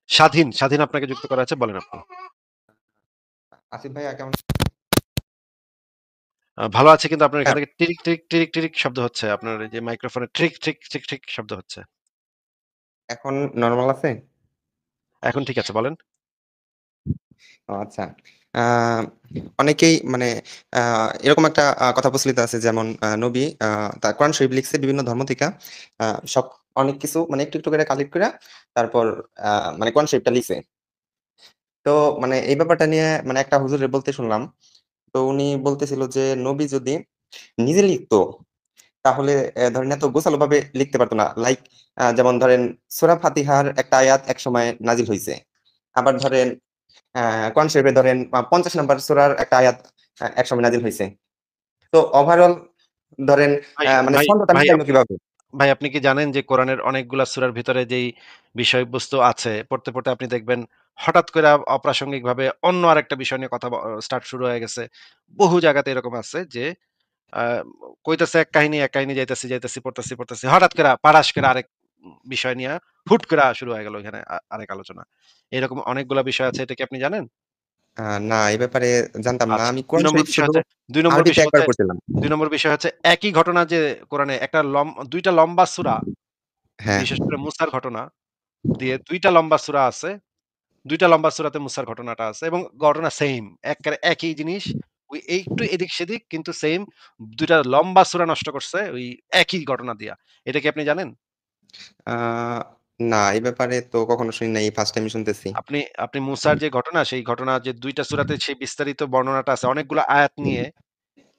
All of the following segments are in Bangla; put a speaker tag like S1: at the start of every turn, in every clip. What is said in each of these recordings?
S1: স্বাধীন, স্বাধীন আপনাকে যুক্ত করা আছে। বলেন আপনি।
S2: আসিফ ভাইয়া কেমন?
S1: ভালো আছে, কিন্তু আপনার এখান
S2: হ্যাঁ,
S1: থেকে টিরিক, টিরিক, টিরিক, টিরিক শব্দ হচ্ছে। আপনার এই যে মাইক্রোফোনে ট্রিক, ট্রিক, ট্রিক, ট্রিক শব্দ হচ্ছে।
S2: এখন নরমাল আছে?
S1: এখন ঠিক আছে, বলেন।
S2: ও আচ্ছা। আ অনেকেই মানে আ এরকম একটা কথা প্রচলিত আছে যেমন নবী তার কোরআন শরীফ লিখছে বিভিন্ন ধর্ম থেকে। আ সব অনেক কিছু মানে একটু, একটু করে কালেক্ট কইরা তারপর আ মানে কোরআন শরীফটা লিখছে। তো মানে এই ব্যাপারটা নিয়ে মানে একটা হুজুরের বলতে শুনলাম। তো উনি বলতেছিল যে নবী যদি নিজে লিখতো তাহলে ধরেন এত গোছালোভাবে লিখতে পারত না। লাইক যেমন ধরেন সূরা ফাতিহার একটা আয়াত একসময় নাজিল হইছে। আবার ধরেন কোরআন শরীফে ধরেন ৫০ নাম্বার সূরার একটা আয়াত একসময় নাজিল হইছে। তো ওভারঅল ধরেন
S1: ভাই,
S2: মানে
S1: ভাই,
S2: ছন্দটা
S1: ভাই
S2: মিলাইলো
S1: আপনি
S2: কিভাবে?
S1: ভাই আপনি কি জানেন যে কোরআনের অনেকগুলা সূরার ভিতরে যেই বিষয়বস্তু আছে, পড়তে, পড়তে আপনি দেখবেন হঠাৎ কইরা অপ্রাসঙ্গিকভাবে অন্য আরেকটা বিষয় নিয়ে কথা স্টার্ট শুরু হয়ে গেছে। বহু জায়গাতে এরকম আছে যে আ কইতেছে এক কাহিনী যাইতেছি, যাইতেছি, পড়তেছি, পড়তেছি। হঠাৎ কইরা পাড়াস কইরা আরেক বিষয় নিয়া হুট কইরা শুরু হয়ে গেল ওইখানে আরেক আলোচনা। এরকম অনেকগুলা বিষয় আছে। এটা কি আপনি জানেন?
S2: আ না এই ব্যাপারে জানতাম না।
S1: আচ্ছা।
S2: আমি
S1: ২
S2: কোরআন
S1: নম্বর
S2: শরীফ
S1: বিষয়
S2: শুধু
S1: হচ্ছে ২ নম্বর
S2: আরবিতে
S1: বিষয়
S2: একবার
S1: হচ্ছে
S2: পড়ছিলাম।
S1: ২ নম্বর বিষয় হচ্ছে একই ঘটনা যে কোরআনে একটা ২ টা লম্বা সূরা,
S2: হ্যাঁ,
S1: বিশেষ করে মুসার ঘটনা দিয়ে ২ টা লম্বা সূরা আছে। ২ টা লম্বা সূরাতে মুসার ঘটনাটা আছে এবং ঘটনা সেইম। এক্কারে একই জিনিস। ওই একটু এদিক-সেদিক কিন্তু সেইম। ২ টা লম্বা সূরা নষ্ট করছে ওই একই ঘটনা দিয়া। এটা কি আপনি জানেন?
S2: আ না এই ব্যাপারে তো কখনো শুনি নাই। এই ফার্স্ট টাইম শুনতেছি।
S1: আপনি আপনি মুসার যে ঘটনা, সেই ঘটনা যে ২ টা সূরাতে সেই বিস্তারিত বর্ণনাটা আছে। অনেকগুলো আয়াত নিয়ে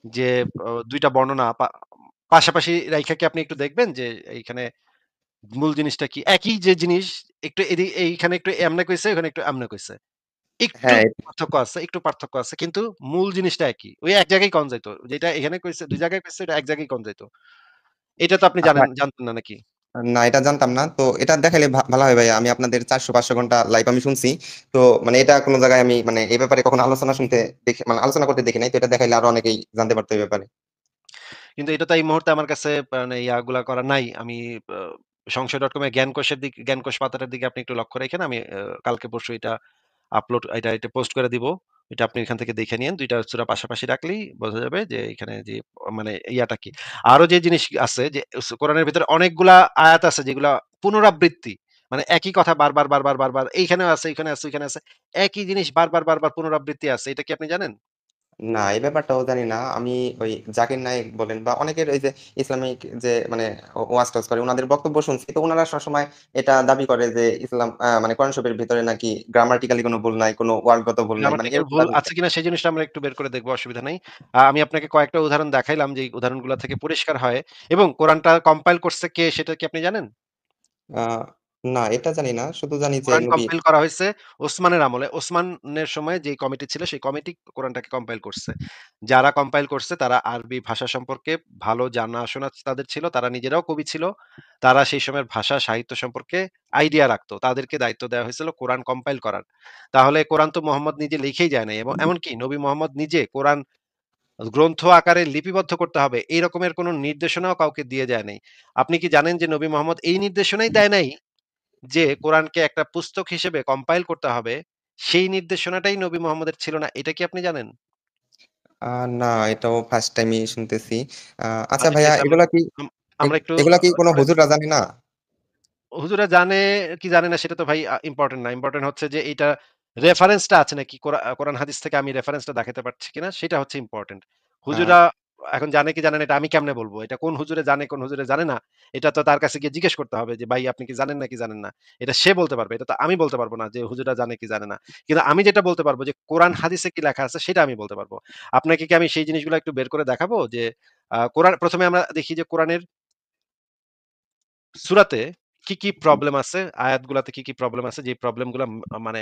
S1: যে ২ টা বর্ণনা পাশাপাশি রাইখা কি আপনি একটু দেখবেন যে এইখানে মূল জিনিসটা কি? একই যে জিনিস একটু এইখানে একটু এমনে কইছে, ওখানে একটু আমনে কইছে। একটু
S2: হ্যাঁ, একটু
S1: পার্থক্য আছে। কিন্তু মূল জিনিসটা একই। ওই এক জায়গায় কন যাইত। যেটা এখানে কইছে ২ জায়গায় কইছে, ওটা এক জায়গায় কন যাইত। এটা তো আপনি
S2: আচ্ছা
S1: জানতেন না নাকি?
S2: না এটা জানতাম না। তো এটা দেখাইলে ভালো হয় ভাইয়া। আমি আপনাদের ৪০০-৫০০ ঘন্টা লাইভ আমি শুনছি। তো মানে এটা কোন জায়গায় আমি মানে এই ব্যাপারে কখনো আলোচনা শুনতে দেখি মানে আলোচনা করতে দেখি নাই। তো এটা দেখাইলে আরো অনেকেই জানতে পারতো এই ব্যাপারে।
S1: কিন্তু এটা তো এই মুহূর্তে আমার কাছে মানে ইয়াগুলা করা নাই। আমি আ সংশয়.com এর জ্ঞানকোষ পাতাটার দিকে আপনি একটু লক্ষ্য রাইখেন। আমি কালকে পরশু এটা এটা পোস্ট করে দিব। এটা আপনি এখান থেকে দেখে নিয়েন। ২ টা সূরা পাশাপাশি রাখলেই বোঝা যাবে যে এখানে যে মানে ইয়াটা কি। আরো যে জিনিস আছে যে কোরআনের ভিতরে অনেকগুলা আয়াত আছে যেগুলা পুনরাবৃত্তি। মানে একই কথা বারবার, বারবার, বারবার এইখানেও আছে, এইখানে আছে, ওইখানে আছে। একই জিনিস বারবার, বারবার পুনরাবৃত্তি আছে। এটা কি আপনি জানেন?
S2: না এই ব্যাপারটাও জানি না। আমি ওই জাকির নায়েক বলেন বা অনেকের ওই যে ইসলামিক যে মানে ওয়াজ-টোয়াজ করে উনাদের বক্তব্য শুনছি। তো উনারা সবসময় এটা দাবি করে যে ইসলাম মানে কোরআন শরীফের ভিতরে নাকি গ্রামাটিক্যালি কোন ভুল নাই, কোন ওয়ার্ডগত ভুল নাই। মানে
S1: গ্রামাটিক্যাল
S2: এরকম
S1: ভুল
S2: দাবি করে।
S1: আছে কিনা সেই জিনিসটা আমরা একটু বের করে দেখব, অসুবিধা নাই। আমি আপনাকে কয়েকটা উদাহরণ দেখাইলাম যে উদাহরণগুলা থেকে পরিষ্কার হয় এবং কোরআনটা কম্পাইল করছে কে সেটা কি আপনি জানেন?
S2: আ না এটা জানি না। শুধু জানি যে
S1: কোরআন
S2: নবী
S1: কম্পাইল করা হইছে ওসমানের আমলে। ওসমানের সময় যেই কমিটি ছিল সেই কমিটি কোরআনটাকে কম্পাইল করছে। যারা কম্পাইল করছে তারা আরবি ভাষা সম্পর্কে ভালো জানাশোনা তাদের ছিল। তারা নিজেরাও কবি ছিল। তারা সেই সময়ের ভাষা সাহিত্য সম্পর্কে আইডিয়া রাখতো। তাদেরকে দায়িত্ব দেওয়া হয়েছিল কোরআন কম্পাইল করার। তাহলে কোরআন তো মোহাম্মদ নিজে লিখেই যায় নাই এবং এমনকি নবী মোহাম্মদ নিজে কোরআন গ্রন্থ আকারে লিপিবদ্ধ করতে হবে এই রকমের কোনো নির্দেশনাও কাউকে দিয়ে যায় নাই। আপনি কি জানেন যে নবী মোহাম্মদ এই নির্দেশনাই দেয় নাই যে কোরআনকে একটা পুস্তক হিসেবে কম্পাইল করতে হবে, সেই নির্দেশনাটাই নবী মোহাম্মদের ছিল না। এটা কি আপনি জানেন?
S2: আ না এটাও ফার্স্ট টাইমই শুনতেছি। আ আচ্ছা
S1: আচ্ছা ঠিক
S2: ভাইয়া
S1: আছে
S2: এগুলা কি
S1: আম আমরা একটু
S2: এগুলা কি কোন
S1: পরে
S2: হুজুররা জানে না?
S1: হুজুরা জানে কি জানে না সেটা তো ভাই ইম্পোর্টেন্ট না। ইম্পোর্টেন্ট হচ্ছে যে এইটা রেফারেন্সটা আছে নাকি কোরআন হাদিস থেকে আমি রেফারেন্সটা দেখাতে পারছি কিনা সেটা হচ্ছে ইম্পোর্টেন্ট।
S2: আ
S1: হুজুরা এখন জানে কি জানে না এটা আমি কেমনে বলব? এটা কোন হুজুরে জানে, কোন হুজুরে জানে না। এটা তো তার কাছে গিয়ে জিজ্ঞেস করতে হবে যে, "ভাই আপনি কি জানেন নাকি জানেন না?" এটা সে বলতে পারবে। এটা তো আমি বলতে পারব না যে হুজুররা জানে কি জানে না। কিন্তু আমি যেটা বলতে পারব যে কোরআন হাদিসে কি লেখা আছে সেটা আমি বলতে পারব। আপনাকে কি আমি সেই জিনিসগুলো একটু বের করে দেখাবো? যে কোরআন ১ম এ আমরা দেখি যে কোরআনের সূরাতে কি, কি প্রবলেম আছে, আয়াতগুলাতে কি, কি প্রবলেম আছে, যে প্রবলেম গুলা মানে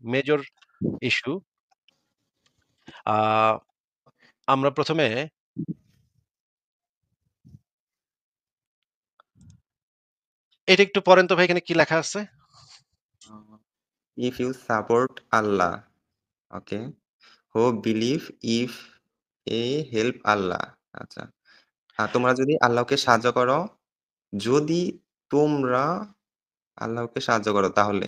S1: মেজর ইস্যু। আ আমরা ১ম এ এটা একটু পড়েন তো ভাই এখানে কি লেখা আছে?
S2: If you support Allah, okay, who believe if a help Allah আচ্ছা। তোমরা যদি আল্লাহকে সাহায্য করো, যদি তোমরা আল্লাহকে সাহায্য করো তাহলে।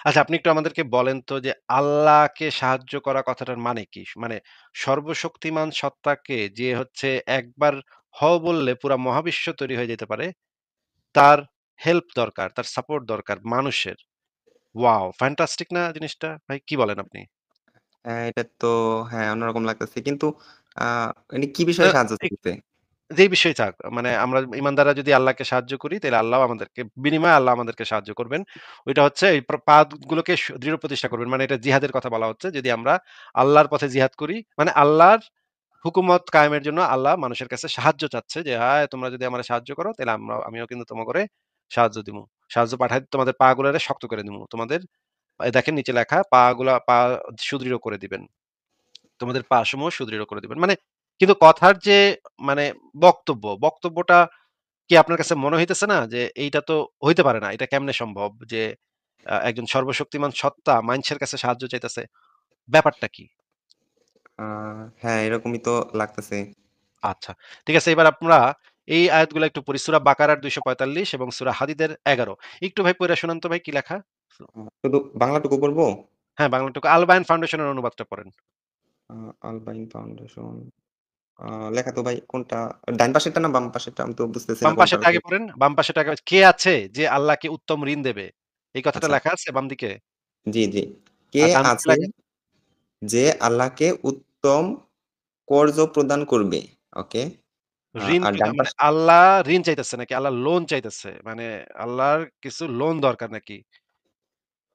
S1: আচ্ছা, আপনি একটু আমাদেরকে বলেন তো যে আল্লাহকে সাহায্য করা কথাটার মানে কি? মানে সর্বশক্তিমান সত্তাকে যে হচ্ছে একবার হও বললে পুরা মহাবিশ্ব তৈরি হয়ে যেতে পারে, তার হেল্প দরকার, তার সাপোর্ট দরকার মানুষের। ওয়াও! ফ্যান্টাস্টিক না জিনিসটা? ভাই কি বলেন আপনি?
S2: হ্যাঁ, এটা তো হ্যাঁ, অন্যরকম লাগতেছে। কিন্তু আ মানে কি
S1: আ
S2: বিষয়ে সাহায্য
S1: এক
S2: চাইতেছে?
S1: যেই বিষয়ই থাক, মানে আমরা ইমানদাররা যদি আল্লাহকে সাহায্য করি, তাইলে আল্লাহও আমাদেরকে বিনিময়ে আল্লাহ আমাদেরকে সাহায্য করবেন। ওইটা হচ্ছে এই পাগুলোকে দৃঢ় প্রতিষ্ঠা করবেন। মানে এটা জিহাদের কথা বলা হচ্ছে। যদি আমরা আল্লাহর পথে জিহাদ করি, মানে আল্লাহর হুকুমত কায়েমের জন্য আল্লাহ মানুষের কাছে সাহায্য চাচ্ছে যে, "হায় তোমরা যদি আমারে সাহায্য করো, তাইলে আমিও কিন্তু তোমাগরে সাহায্য দিমু। সাহায্য পাঠায় তোমাদের পা গুলারে শক্ত করে দিমু। তোমাদের" এই দেখেন নিচে লেখা, পা সুদৃঢ় করে দিবেন। তোমাদের পা সমূহ সুদৃঢ় করে দিবেন। মানে কিন্তু কথার যে মানে বক্তব্যটা কি আপনার কাছে মনে হইতেছে না যে এইটা তো হইতে পারে না। এটা কেমনে সম্ভব যে একজন সর্বশক্তিমান সত্তা মাইনষের কাছে সাহায্য চাইতেছে। ব্যাপারটা কি?
S2: আ হ্যাঁ, এরকমই তো লাগতেছে।
S1: আচ্ছা। ঠিক আছে, এবার আমরা এই আয়াতগুলা একটু পড়ি। সূরা বাকারার ২৪৫ এবং সূরা হাদীদের ১১। একটু ভাই পইড়া শোনান তো ভাই কি লেখা?
S2: শুধু বাংলাটুকু পড়বো?
S1: হ্যাঁ, বাংলাটুকু আল বায়ান ফাউন্ডেশনের অনুবাদটা পড়েন।
S2: আ আল-বাইন ফাউন্ডেশন। আ লেখা তো ভাই কোনটা? ডাইন পাশেরটা না বাম পাশেরটা? আমি তো বুঝতেছি না
S1: বাম
S2: কোনটা
S1: পাশেরটা
S2: ভাই।
S1: আগে পড়েন। বাম পাশেরটা আগে কে আছে যে আল্লাহকে উত্তম ঋণ দেবে? এই কথাটা
S2: আচ্ছা,
S1: লেখা আছে বাম দিকে?
S2: জি, জি। কে
S1: আর ডান দিকে
S2: আছে
S1: লেখা
S2: যে আল্লাহকে উত্তম কর্য প্রদান করবে? ওকে।
S1: ঋণ
S2: আর ডান
S1: মানে
S2: পাশে
S1: আল্লাহ ঋণ চাইতেছে নাকি আল্লাহ লোন চাইতেছে? মানে আল্লাহর কিছু লোন দরকার নাকি?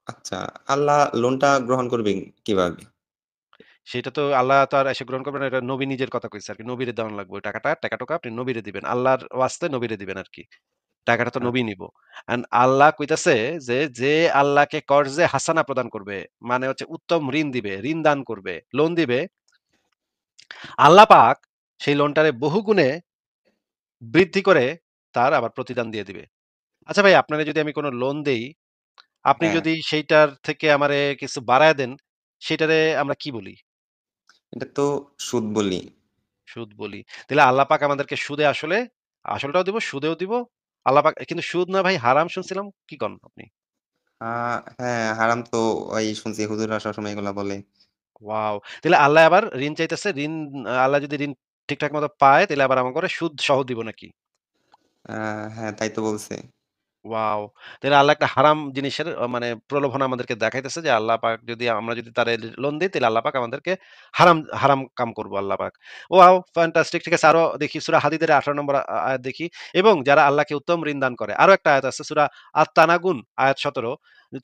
S2: আচ্ছা, আল্লাহ লোনটা গ্রহণ করবে কিভাবে?
S1: সেটা তো আল্লাহ তো আর এসে গ্রহণ করবে না। এটা নবী নিজের কথা কইছে আরকি। নবীরে দেওয়ান লাগবে ওই টাকাটা। টাকা-টুকা আপনি নবীরে দিবেন। আল্লাহর ওয়াস্তে নবীরে দিবেন আরকি। টাকাটা তো
S2: আ
S1: নবী নিবো। আল্লাহ কইতাছে যে আল্লাহকে কর্জে হাসানা প্রদান করবে, মানে হচ্ছে উত্তম ঋণ দিবে, ঋণ দান করবে, লোন দিবে। আল্লাহ পাক সেই লোনটারে বহুগুণে বৃদ্ধি করে তার আবার প্রতিদান দিয়ে দিবে। আচ্ছা ভাই, আপনারে যদি আমি কোন লোন দেই, আপনি
S2: হ্যাঁ,
S1: যদি সেইটার থেকে আমারে কিছু বাড়ায়া দেন, সেটারে আমরা কি বলি?
S2: এটা তো সুদ বলি।
S1: সুদ বলি। তাইলে আল্লাহ পাক আমাদেরকে সুদে আসলটাও দিব, সুদেও দিব। আল্লাহ পাক কিন্তু সুদ না ভাই হারাম শুনছিলাম। কি কন আপনি?
S2: আ হ্যাঁ, হারাম তো ওই শুনছি হুজুররা সবসময় এগুলা বলে।
S1: ওয়াও! তাইলে আল্লাহ আবার ঋণ চাইতেছে। আল্লাহ যদি ঋণ ঠিকঠাক মতো পায়, তাইলে আবার আমাগরে সুদ সহ দিব নাকি?
S2: আ হ্যাঁ, তাই তো বলছে।
S1: ওয়াও! তাইলে আল্লাহ একটা হারাম জিনিসের মানে প্রলোভন আমাদেরকে দেখাইতেছে যে আল্লাহ পাক যদি আমরা যদি তারে লোন দেই, তাইলে আল্লাহ পাক আমাদেরকে হারাম কাম করব আল্লাহ পাক। ওয়াও! ফ্যান্টাস্টিক। ঠিক আছে, আরো দেখি সূরা হাদীদের ১৮ নম্বর আয়াত দেখি। এবং যারা আল্লাহকে উত্তম ঋণ দান করে। আরো একটা আয়াত আছে সূরা আত-তানাগুন আয়াত ১৭।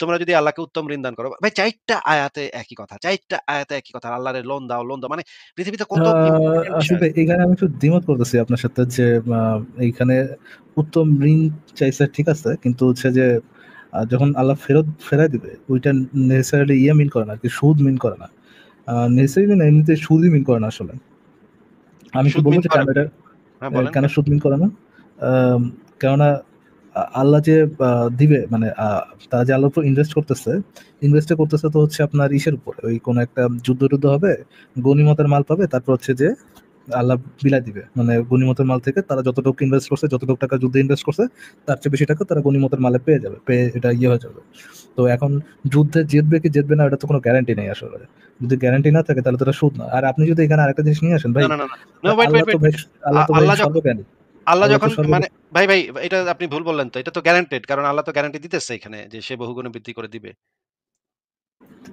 S1: তোমরা যদি আল্লাহকে উত্তম ঋণ দান করো। ভাই ৪ টা আয়াতে একই কথা। ৪ টা আয়াতে একই কথা। আল্লাহরে লোন দাও, লোন দাও। মানে পৃথিবীতে
S3: আ
S1: কত ইম্পোর্টেন্ট
S3: আসিফ
S1: বিষয়
S3: ভাই
S1: আছে।
S3: এখানে আমি একটু দ্বিমত করতেছি আপনার সাথে যে আ এইখানে উত্তম ঋণ চাইছে ঠিক আছে। কিন্তু হচ্ছে যে যখন আল্লাহ ফেরায় দিবে ওইটা নেসেসারিলি ইয়ে মিন করে না আরকি সুদ মিন করে না। নেসেসারিলি না এমনিতে সুদই মিন করে না আসলে। আমি একটু
S1: সুদ
S3: বলব
S1: মিন
S3: যে
S1: করে
S3: কেন
S1: ভাই।
S3: এটা
S1: হ্যাঁ, বলেন
S3: কেন
S1: কেন?
S3: সুদ মিন করে না? আম কেননা আল্লাহ যে আ দিবে মানে তারা যে আল্লাহর উপর ইনভেস্টটা করতেছে তো হচ্ছে আপনার ইসের উপরে। ওই কোন একটা যুদ্ধ-টুদ্ধ হবে, গনিমতের মাল পাবে তারপর হচ্ছে যে আল্লাহ বিলাই দিবে। মানে গনিমতের মাল থেকে তারা যতটুকু ইনভেস্ট করছে, যতটুকু টাকা যুদ্ধে ইনভেস্ট করছে, তার চেয়ে বেশি টাকা তারা গনিমতের মালে পেয়ে যাবে। পেয়ে এটা ইয়ে হয়ে যাবে। তো এখন যুদ্ধে জিতবে কি জিতবে না, এটা তো কোনো গ্যারান্টি নেই আসলে। যদি গ্যারান্টি না থাকে তাহলে তো এটা সুদ না। আর আপনি যদি এখানে আরেকটা জিনিস নিয়ে আসেন
S1: না,
S3: ভাই,
S1: না, না, না। না ওয়েট,
S3: আল্লাহ
S1: ওয়েট,
S3: তো
S1: ওয়েট,
S3: ভাই
S1: ওয়েট।
S3: আল্লাহ তো ভাই
S1: আল্লাহ
S3: সর্বজ্ঞানী।
S1: আল্লাহ
S3: আল্লাহ তো
S1: যখন মানে
S3: সর্বজ্ঞ
S1: ভাই, এটা আপনি ভুল বললেন তো। এটা তো গ্যারান্টেড। কারণ আল্লাহ তো গ্যারান্টি দিতেছে এখানে যে সে বহুগুণে বৃদ্ধি করে দিবে।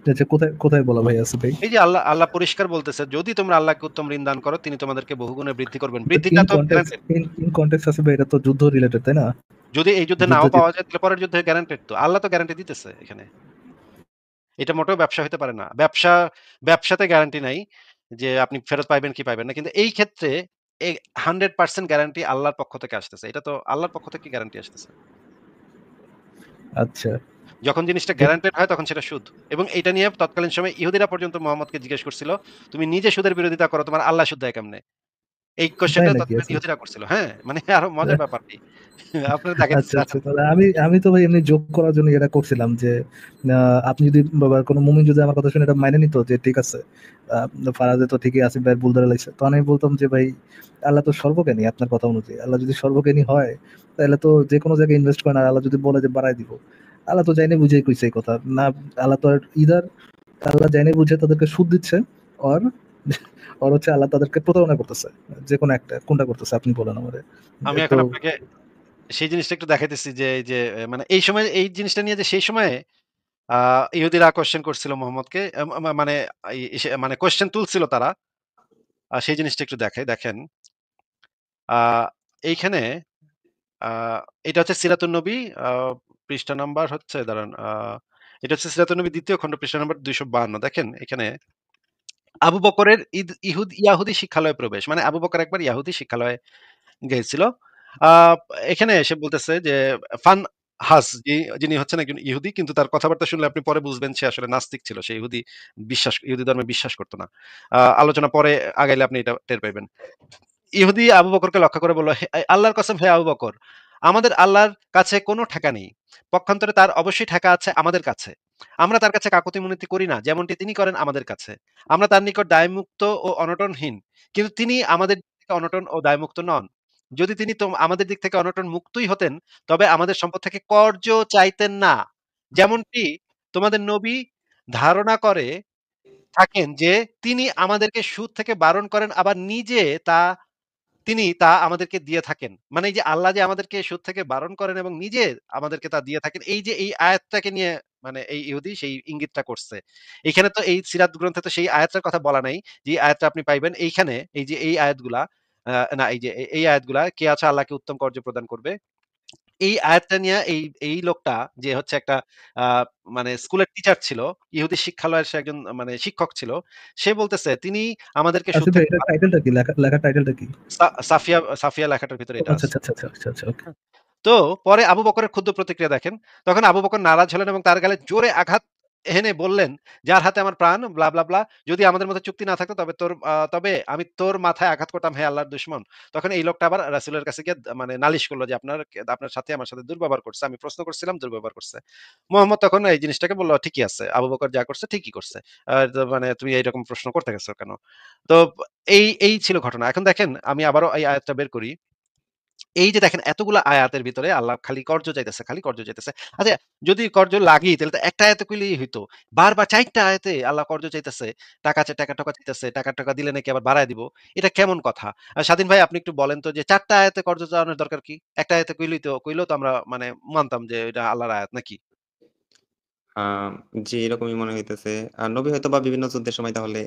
S3: যে কোথায় বলা ভাই আছে ভাই?
S1: এই যে আল্লাহ পরিষ্কার বলতেছে, যদি তোমরা আল্লাহকে উত্তম ঋণ দান করো, তিনি তোমাদেরকে বহুগুণে বৃদ্ধি করবেন। বৃদ্ধিটা
S3: ইন
S1: তো
S3: কনটেক্সট
S1: গ্যারান্টেড।
S3: ইন কনটেক্সট আছে ভাই, এটা তো যুদ্ধ রিলেটেড তাই না?
S1: যদি এই যুদ্ধে
S3: যুদ্ধ
S1: নাও
S3: জিত
S1: পাওয়া যায়, তাহলে পরের যুদ্ধে গ্যারান্টেড তো। আল্লাহ তো গ্যারান্টি দিতেছে এখানে। এটা মোটেও ব্যবসা হইতে পারে না। ব্যবসাতে গ্যারান্টি নাই যে আপনি ফেরত পাইবেন কি পাইবেন না। কিন্তু এই ক্ষেত্রে এ 100% গ্যারান্টি আল্লাহর পক্ষ থেকে আসতেছে। এটা তো আল্লাহর পক্ষ থেকে গ্যারান্টি আসতেছে।
S3: আচ্ছা।
S1: যখন জিনিসটা
S3: ঠিক
S1: গ্যারান্টেড হয় তখন সেটা সুদ। এবং এইটা নিয়ে তৎকালীন সময়ে ইহুদিরা পর্যন্ত মুহাম্মদকে জিজ্ঞেস করছিল, "তুমি নিজে সুদের বিরোধিতা করো, তোমার আল্লাহ সুদ দেয় কেমনে?" এই
S3: তাই
S1: কোয়েশ্চেনটা
S3: নাকি?
S1: তৎকালীন
S3: আচ্ছা।
S1: ইহুদিরা করছিল। হ্যাঁ, মানে আরো মজার ব্যাপার কি? আপনারা দেখাইতেছি
S3: আচ্ছা, আচ্ছা।
S1: দাঁড়ান।
S3: তাহলে আমি তো ভাই এমনি জোক করার জন্য এটা করছিলাম যে, আপনি যদি কোনো মুমিন যদি আমার কথা শুনে এটা মাইনে নিত যে ঠিক আছে, আ ফারাজে তো ঠিকই আসিফ ভাইয়ের ভুল ধরে লাইছে। তখন আমি বলতাম যে, "ভাই আল্লাহ তো সর্বজ্ঞানী আপনার কথা অনুযায়ী। আল্লাহ যদি সর্বজ্ঞানী হয়, তাহলে তো যেকোনো জায়গায় ইনভেস্ট করেন আর আল্লাহ যদি বলে যে বাড়ায় দিব। আল্লাহ তো জাইনে বুঝেই কইছে এই কথা। না আল্লাহ তো আর ইদার আল্লাহ জাইনে বুঝে তাদেরকে সুদ দিচ্ছে অর অর হচ্ছে আল্লাহ তাদেরকে প্রতারণা করতেছে। যেকোনো একটা। কোনটা করতেছে আপনি বলেন আমারে।
S1: আমি
S3: তো
S1: এখন আপনাকে সেই জিনিসটা একটু দেখাইতেছি যে এই যে মানে এই সময় এই জিনিসটা নিয়ে যে সেই সময়ে আ ইহুদিরা কোয়েশ্চেন করছিল মুহাম্মদকে মানে মানে কোয়েশ্চেন তুলছিল তারা। সেই জিনিসটা একটু দেখাই। দেখেন আ এইখানে আ এটা হচ্ছে সিরাতুন নবী আ পৃষ্ঠা নাম্বার হচ্ছে দাঁড়ান এটা হচ্ছে সিরাতুন নবী ২য় খণ্ড পৃষ্ঠা নাম্বার ২৫২ দেখেন এখানে আবু বকরের ইয়াহুদি শিক্ষালয়ে প্রবেশ। মানে আবু বকর একবার ইয়াহুদি শিক্ষালয়ে গিয়েছিল। আ এখানে এসে বলতেছে যে ফান হাস যিনি হচ্ছেন একজন ইহুদি কিন্তু তার কথাবার্তা শুনলে আপনি পরে বুঝবেন সে আসলে নাস্তিক ছিল। সে ইহুদি ধর্মে বিশ্বাস করত না। আলোচনা পরে আগাইলে আপনি এটা টের পাইবেন। ইহুদি আবু বকরকে লক্ষ্য করে বলল, আল্লাহর কসম হে আবু বকর, আমাদের আল্লাহর কাছে কোনো ঠেকা নেই। পক্ষান্তরে তার অবশ্যই ঠেকা আছে আমাদের কাছে। আমরা তার কাছে কাকুতি মিনতি করি না, যেমনটি তিনি করেন আমাদের কাছে। আমরা তার নিকট দায়মুক্ত ও অনটনহীন। কিন্তু তিনি আমাদের দিক থেকে অনটন ও দায়মুক্ত নন। যদি তিনি আমাদের দিক থেকে অনটন মুক্তই হতেন, তবে আমাদের সম্পদ থেকে কর্য চাইতেন না। যেমনটি তোমাদের নবী ধারণা করে থাকেন যে তিনি আমাদেরকে সুদ থেকে বারণ করেন আবার নিজে তিনি তা আমাদেরকে দিয়ে থাকেন। মানে এই যে আল্লাহ যে আমাদেরকে সুদ থেকে বারণ করেন এবং নিজে আমাদেরকে তা দিয়ে থাকেন। এই যে এই আয়াতটাকে নিয়ে মানে এই ইহুদি সেই ইঙ্গিতটা করছে। এখানে তো এই সিরাত গ্রন্থে তো সেই আয়াতটার কথা বলা নাই। যে আয়াতটা আপনি পাইবেন এইখানে এই যে এই আয়াতগুলা না এই যে এই আয়াতগুলা কে আছে আল্লাহকে উত্তম কর্য প্রদান করবে। এই আয়াতটা নিয়ে এই লোকটা যে হচ্ছে একটা আ মানে স্কুলের টিচার ছিল, ইহুদি শিক্ষালয়ের সে একজন মানে শিক্ষক ছিল। সে বলতেছে তিনি আমাদেরকে সুদ
S3: আসিফ ভাই
S1: থেকে
S3: এটার টাইটেলটা কি? লেখার টাইটেলটা কি?
S1: সাফিয়া লেখাটার ভিতরে
S3: ও
S1: এটা
S3: আচ্ছা,
S1: আছে।
S3: আচ্ছা, আচ্ছা, আচ্ছা, আচ্ছা, ওকে।
S1: তো পরে আবু বকরের ক্ষুদ্র প্রতিক্রিয়া দেখেন। তখন আবু বকর নারাজ হলেন এবং তার গালে জোরে আঘাত হেনে বললেন, "যার হাতে আমার প্রাণ ব্লা, ব্লা, ব্লা। যদি আমাদের মধ্যে চুক্তি না থাকতো তবে আমি তোর মাথায় আঘাত করতাম হে আল্লাহর দুশমন।" তখন এই লোকটা আবার রাসূলের কাছে গিয়ে মানে নালিশ করল যে, আপনার সাথে আমার সাথে দুর্ব্যবহার করছে। আমি প্রশ্ন করছিলাম দুর্ব্যবহার করছে। মুহাম্মদ তখন এই জিনিসটাকে বলল, "ঠিকই আছে। আবু বকর যা করছে ঠিকই করছে। তো মানে তুমি এইরকম প্রশ্ন করতে গেছো কেন?" তো এই ছিল ঘটনা। এখন দেখেন আমি আবারও এই আয়াতটা বের করি। এই যে দেখেন এতগুলা আয়াতের ভিতরে আল্লাহ খালি কর্জ চাইতেছে, খালি কর্জ চাইতেছে। আচ্ছা যদি কর্জ লাগেই তাহলে তো একটা আয়াতে কইলেই হইতো। বারবার ৪ টা আয়াতে আল্লাহ কর্জ চাইতেছে, টাকা-টকা চাইতেছে, টাকা-টকা দিলে নাকি আবার বাড়ায় দিব। এটা কেমন কথা? স্বাধীন ভাই আপনি একটু বলেন তো যে ৪ টা আয়াতে কর্জ চাওয়ানোর দরকার কি? একটা আয়াতে কইলেও তো আমরা মানে মানতাম যে এটা আল্লাহর আয়াত নাকি?
S2: আ জি, এরকমই মনে হইতেছে। নবী হয়তোবা বিভিন্ন যুদ্ধের সময় তাহলে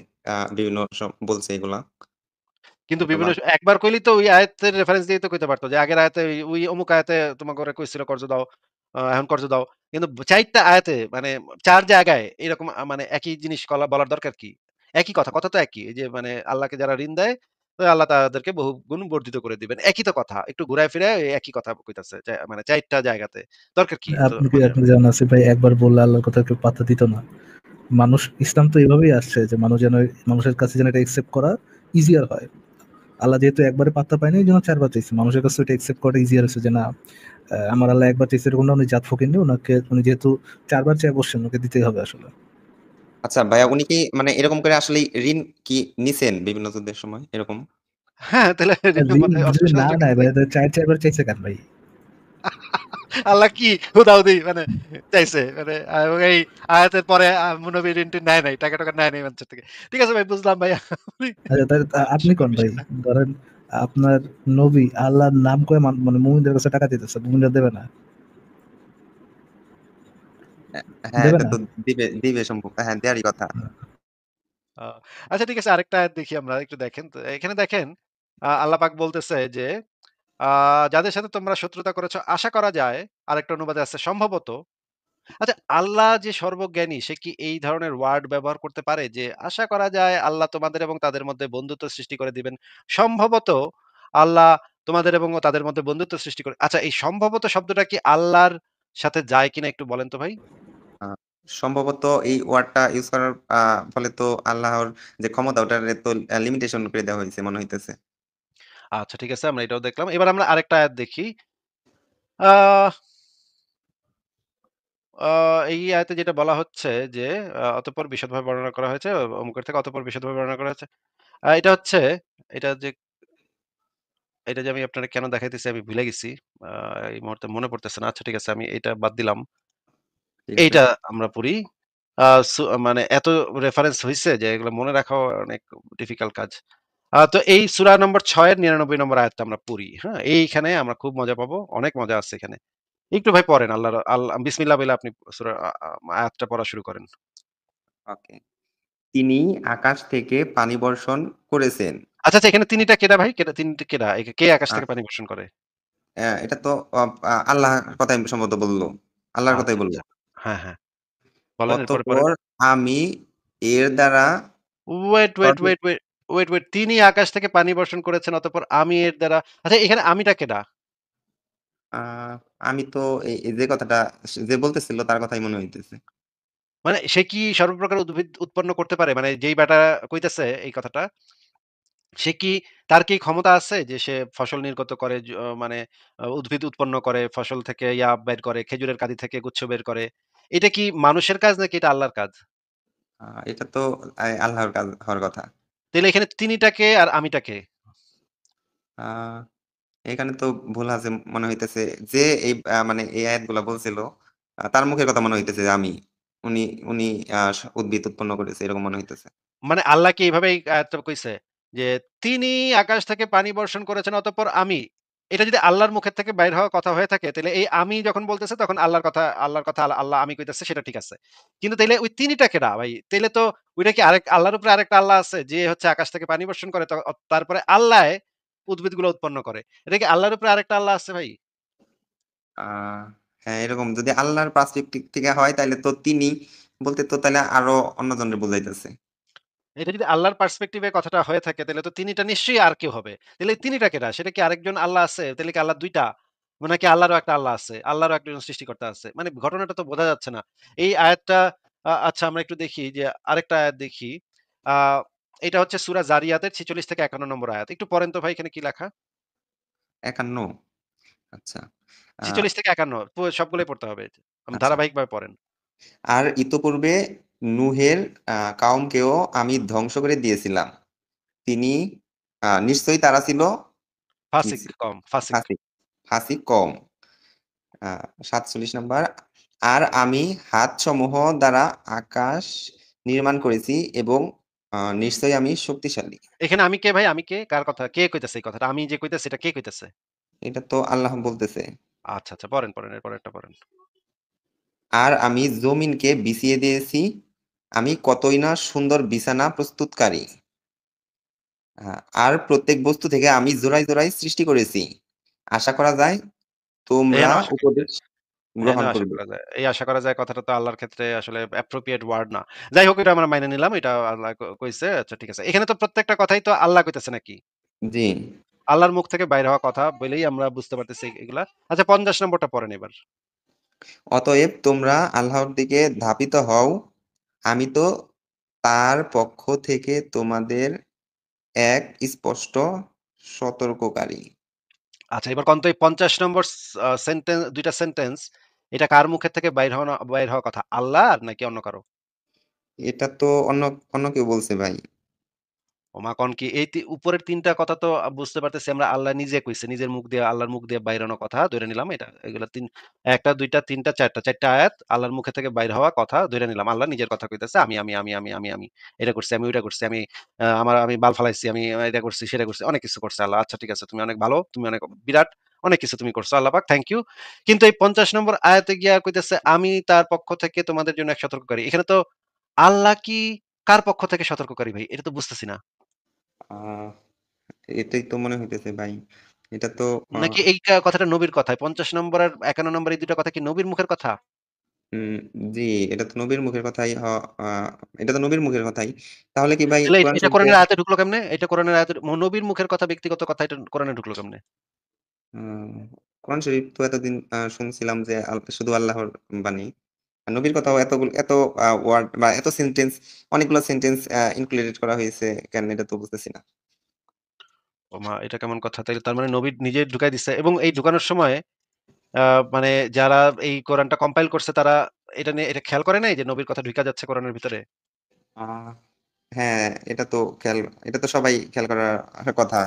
S2: বিভিন্ন বলছে এগুলা
S1: কিন্তু
S2: হয়তোবা।
S1: বিভিন্ন একবার কইলেই তো ওই আয়াতের রেফারেন্স দিয়েই তো কইতে পারত যে আগের আয়াতে ওই অমুক আয়াতে তোমাকে ওরা কইছিল কর্জ দাও। এখন কর্জ দাও। কিন্তু ৪ টা আয়াতে মানে ৪ জায়গায় এরকম মানে একই জিনিস বলার দরকার কি? একই কথা, কথা তো একই। এই যে মানে আল্লাহকে যারা ঋণ দেয়, তো আল্লাহ তাদেরকে বহু গুণ বর্ধিত করে দিবেন। একই তো কথা। একটু ঘুরায় ফিরায় ওই একই কথা কইতাছে। মানে ৪ টা জায়গাতে। দরকার কি এত মানে
S3: আপনি জানেন আসিফ ভাই একবার বললে আল্লাহর কথা কেউ পাত্তা দিত না। ইসলাম তো এভাবেই আসছে যে মানুষের কাছে যেন এটা একসেপ্ট করা ইজিয়ার হয়। আল্লাহ যেহেতু একবারে পাত্তা পায়নি এইজন্য ৪ বার চাইছে। মানুষের কাছে এটা একসেপ্ট করাটা ইজিয়ার হচ্ছে যে না আমার আল্লাহ একবার চাইছে এরকম না উনি জাত ফকির উনি যেহেতু ৪ বার চেয়ে বসছেন ওনাকে দিতেই হবে আসলে।
S2: আচ্ছা ভাইয়া উনি কি মানে এরকম করে আসলেই ঋণ কি নিছেন বিভিন্ন যুদ্ধের সময় এরকম?
S1: হ্যাঁ, তাহলে মানে অস্ত্র
S3: যদি না
S1: সাহায্য
S3: নেয়
S1: কিনতে
S3: ভাই ৪ বার চাইছে কেন ভাই?
S1: আল্লাহ কি হুদাহুদি মানে চাইছে। মানে এই আয়াতের পরে নবী ঋণ-টিন নেয় নাই। টাকা-টাকা নেয় নাই মানুষের থেকে। ঠিক আছে ভাই বুঝলাম ভাই। আপনি
S3: আচ্ছা তাহলে আপনি
S1: হাস্যকর
S3: কোন ভাই?
S1: বিষয়টা।
S3: ধরেন আপনার নবী আল্লাহর নাম করে মানে মুমিনদের কাছে টাকা দিতেছে। মুমিনরা দেবে না?
S2: হ্যাঁ, হ্যাঁ,
S3: দেবে
S2: এটা
S3: না?
S2: তো দিবে সম্ভব। হ্যাঁ, দেয়ারই কথা।
S1: আ আচ্ছা ঠিক আছে আরেকটা আয়াত দেখি আমরা একটু দেখেন। তো এখানে দেখেন আল্লাহ পাক বলতেছে যে, আ যাদের সাথে তোমরা শত্রুতা করেছ আশা করা যায় আরেকটা অনুবাদে আছে সম্ভবত। আচ্ছা আল্লাহ যে সর্বজ্ঞানী সে কি এই ধরনের ওয়ার্ড ব্যবহার করতে পারে যে আশা করা যায় আল্লাহ তোমাদের এবং তাদের মধ্যে বন্ধুত্ব সৃষ্টি করে দিবেন। সম্ভবত আল্লাহ তোমাদের এবং তাদের মধ্যে বন্ধুত্ব সৃষ্টি করে আচ্ছা এই সম্ভবত শব্দটা কি আল্লাহর সাথে যায় কিনা একটু বলেন তো ভাই?
S2: আ সম্ভবত এই ওয়ার্ডটা ইউজ করার ফলে তো আল্লাহর যে ক্ষমতা ওটারে তো লিমিটেশন করে দেওয়া হইছে মনে হইতেছে।
S1: আচ্ছা ঠিক আছে, আমরা এটাও দেখলাম। এবার আমরা আরেকটা আয়াত দেখি। আহ আ এই আয়াতে যেটা বলা হচ্ছে যে, অতঃপর বিশদভাবে বর্ণনা করা হয়েছে, অমুকের থেকে অতঃপর বিশদভাবে বর্ণনা করা হয়েছে। এটা হচ্ছে, এটা যে এটা যে আমি আপনারে কেন দেখাইতেছি আমি ভুলে গেছি। আ এই মুহূর্তে মনে পড়তেছে না। আচ্ছা ঠিক আছে, আমি এটা বাদ দিলাম।
S2: ঠিক আছে।
S1: এইটা আমরা পড়ি। আ মানে এত রেফারেন্স হইছে যে এগুলো মনে রাখাও অনেক ডিফিকাল্ট কাজ। তো এই সূরা নম্বর ৬ এর ৯৯ নম্বর আয়াতটা আমরা পড়ি। হ্যাঁ? এইখানে আমরা খুব মজা পাবো। অনেক মজা আছে এখানে। একটু ভাই পড়েন, বিসমিল্লাহ বইলে আপনি সূরা আয়াতটা পড়া শুরু করেন।
S2: ওকে। তিনি আকাশ থেকে পানি বর্ষণ করেছেন।
S1: আচ্ছা, আচ্ছা, এখানে তিনিটা কেডা ভাই? তিনিটা কেডা? কে আকাশ
S2: আ
S1: থেকে পানি বর্ষণ করে?
S2: এটা তো আল্লাহর কথাই সম্ভবত বলল। আল্লাহর কথাই
S1: আচ্ছা,
S2: বলল।
S1: আচ্ছা। হ্যাঁ, হ্যাঁ। বলেন, এরপরে পড়েন।
S2: অতঃপর আমি এর দ্বারা
S1: ওয়েট, ওয়েট,
S2: সর্ব
S1: ওয়েট, ওয়েট, ওয়েট, ওয়েট। তিনি আকাশ থেকে পানি বর্ষণ করেছেন, অতঃপর আমি এর দ্বারা, আচ্ছা এখানে আমিটা কেডা?
S2: আ আমি তো এই যে কথাটা যে বলতেছিল তার কথাই মনে হইতেছে।
S1: মানে সে কি সর্বপ্রকার উদ্ভিদ উৎপন্ন করতে পারে? মানে যেই ব্যাটা কইতেছে এই কথাটা, সে কি, তার কি ক্ষমতা আছে যে সে ফসল নির্গত করে, মানে উদ্ভিদ উৎপন্ন করে, ফসল থেকে বের করে, খেজুরের কাঁদি থেকে গুচ্ছ বের করে। এটা কি মানুষের কাজ নাকি এটা আল্লাহর কাজ?
S2: এটা তো আল্লাহর কাজ হওয়ার কথা।
S1: তাইলে এখানে তিনিটা কে আর আমিটা কে?
S2: আ এখানে তো ভুল আছে মনে হইতেছে। যে এই মানে এই আয়াতগুলা বলছিল, তার মুখের কথা মনে হইতেছে যে আমি। উনি উনি উদ্ভিদ উৎপন্ন করেছে এরকম মনে হইতেছে।
S1: মানে আল্লাহ কি এইভাবে এই আয়াতটা কইছে? যে তিনি আকাশ থেকে পানি বর্ষণ করেছেন, অতঃপর আমি। এটা যদি আল্লাহর মুখের থেকে বাইর হওয়া কথা হয়ে থাকে, তাইলে এই আমি যখন বলতেছে তখন আল্লাহর কথা আল্লাহ আমি কইতেছে, সেটা ঠিক আছে। কিন্তু তাইলে ওই তিনিটা কেডা ভাই? তাইলে তো ওইটা কি আল্লাহর উপরে আরেকটা আল্লাহ আছে যে হচ্ছে আকাশ থেকে পানি বর্ষণ করে, তারপরে আল্লাহ উদ্ভিদগুলো উৎপন্ন করে। এটা কি আল্লাহর উপরে আরেকটা আল্লাহ আছে ভাই?
S2: আ হ্যাঁ, এরকম যদি আল্লাহর পার্সপেক্টিভ থেকে হয় তাইলে তো তিনি বলতে তো তাইলে আরো অন্যজনরে বুঝাইতেছে।
S1: এটা যদি আল্লাহর পার্সপেক্টিভ এ কথাটা হয়ে থাকে, তাহলে তো তিনিটা নিশ্চয়ই আর কেউ হবে। তাহলে তিনিটা কেডা? সেটা কি আরেকজন আল্লাহ আছে? তাহলে কি আল্লাহ ২ টা? নাকি আল্লাহরও একটা আল্লাহ আছে? আল্লাহরও একজন সৃষ্টিকর্তা আছে। মানে ঘটনাটা তো বোঝা যাচ্ছে না। এই আয়াতটা, আচ্ছা আমরা একটু দেখি যে আরেকটা আয়াত দেখি। আ এটা হচ্ছে সূরা জারিয়াতের ৪৬ থেকে ৫১ নম্বর আয়াত। একটু পড়েন তো ভাই, এখানে কি লেখা?
S2: ৫১ আচ্ছা। আ
S1: ৪৬ থেকে ৫১ সবগুলোই পড়তে হবে।
S2: আচ্ছা।
S1: ধারাবাহিকভাবে পড়েন।
S2: আর ইতপূর্বে নূহের কাউমকেও আমি ধ্বংস করে দিয়েছিলাম। তিনি নিশ্চয়ই তারা ছিল কি
S1: ফাসিক কম, ফাসিক।
S2: ফাসিক, ফাসিক কওম। আ ৪৭ নাম্বার আর আমি হাতসমূহ দ্বারা আকাশ নির্মাণ করেছি এবং নিশ্চয়ই আমি শক্তিশালী।
S1: এখানে আমি কে ভাই? আমি কে? কার কথা? কে কইতেছে এই কথাটা? আমি যে কইতেছি এটা কে কইতেছে?
S2: এটা তো আল্লাহ বলতেছে।
S1: আচ্ছা, আচ্ছা, পড়েন, পড়েন। এর পরেরটা পড়েন।
S2: আর আমি জমিনকে বিছিয়ে দিয়েছি। আমি কতই না সুন্দর বিছানা প্রস্তুতকারী। আ আর প্রত্যেক বস্তু থেকে আমি জোড়ায়, জোড়ায় সৃষ্টি করেছি। আশা করা যায় তোমরা
S1: এহেন আশা
S2: উপদেশ
S1: এহেন
S2: গ্রহণ
S1: আশা
S2: করবে।
S1: করা যায়। এই আশা করা যায় কথাটা তো আল্লাহর ক্ষেত্রে আসলে appropriate ওয়ার্ড না। যাই হোক, এটা আমরা মাইনে নিলাম। এটা আল্লাহ কইছে। আচ্ছা ঠিক আছে। এখানে তো প্রত্যেকটা কথাই তো আল্লাহ কইতেছে নাকি?
S2: জি।
S1: আল্লাহর মুখ থেকে বাইর হওয়া কথা বলেই আমরা বুঝতে পারতেছি এগুলা। আচ্ছা ৫০ নম্বরটা পড়েন এবার।
S2: অতএব তোমরা আল্লাহর দিকে ধাবিত হও। আমি তো তার পক্ষ থেকে তোমাদের এক স্পষ্ট সতর্ককারী।
S1: আচ্ছা এবার কোন তো এই ৫০ নম্বর ২ টা সেন্টেন্স, এটা কার মুখের থেকে বাইর হওয়া কথা? আল্লাহর নাকি অন্য কারো?
S2: এটা তো অন্য কেউ বলছে ভাই।
S1: ওমা কন কি এই উপরের ৩ টা কথা তো বুঝতে পারতেছি আমরা আল্লাহ নিজে কইছে। নিজের মুখ দিয়ে, আল্লাহর মুখ দিয়ে বাইরানো কথা ধইরা নিলাম এটা। এগুলা ১ টা ২ টা ৩ টা ৪ টা ৪ টা আয়াত আল্লাহর মুখে থেকে বাইর হওয়া কথা ধইরা নিলাম। আল্লাহ নিজের কথা কইতেছে। আমি। এটা করছি, আমি ওইটা করছি। আমি বাল ফালাইছি, আমি এটা করছি, সেটা করছি। অনেক কিছু করছে আল্লাহ। আচ্ছা ঠিক আছে। তুমি অনেক ভালো, তুমি অনেক বিরাট, অনেক কিছু তুমি করছো আল্লাহ পাক। Thank you. কিন্তু এই ৫০ নম্বর আয়াতে গিয়া কইতেছে আমি তার পক্ষ থেকে তোমাদের জন্য এক সতর্ককারী। এখানে তো আল্লাহ কি কার পক্ষ থেকে সতর্ককারী ভাই? এটা তো বুঝতেছি না।
S2: আ এটাই তো মনে হইতেছে ভাই। এটা তো আ
S1: নাকি এই কথাটা নবীর কথায়? ৫০ নম্বর আর ৫১ নম্বর এই ২ টা কথা কি নবীর মুখের কথা?
S2: উম জি, এটা তো নবীর মুখের কথাই আ এটা তো নবীর মুখের কথাই। তাহলে কি ভাই
S1: তাহলে
S2: কোরআন
S1: এটা
S2: শরীফে
S1: কোরআনের আয়াতে ঢুকলো কেমনে? এটা কোরআনের আয়াতে নবীর মুখের কথা, ব্যক্তিগত কথা, এটা কোরআনে ঢুকলো কেমনে?
S2: আ কোরআন শরীফ তো এতদিন শুনছিলাম যে শুধু আল্লাহর বাণী। আর নবীর কথাও এত ওয়ার্ড বা এত সেন্টেন্স অনেকগুলো সেন্টেন্স ইনক্লুডেড করা হয়েছে কেন এটা তো বুঝতেছি না।
S1: ওমা! এটা কেমন কথা? তাইলে তার মানে নবী নিজে ঢুকাই দিছে এবং এই ঢুকানোর সময় আ মানে যারা এই কোরআনটা কম্পাইল করছে তারা এটা খেয়াল করে নাই যে নবীর কথা ঢুইকা যাচ্ছে কোরআনের ভিতরে?
S2: আ হ্যাঁ, এটা তো সবাই খেয়াল করার কথা।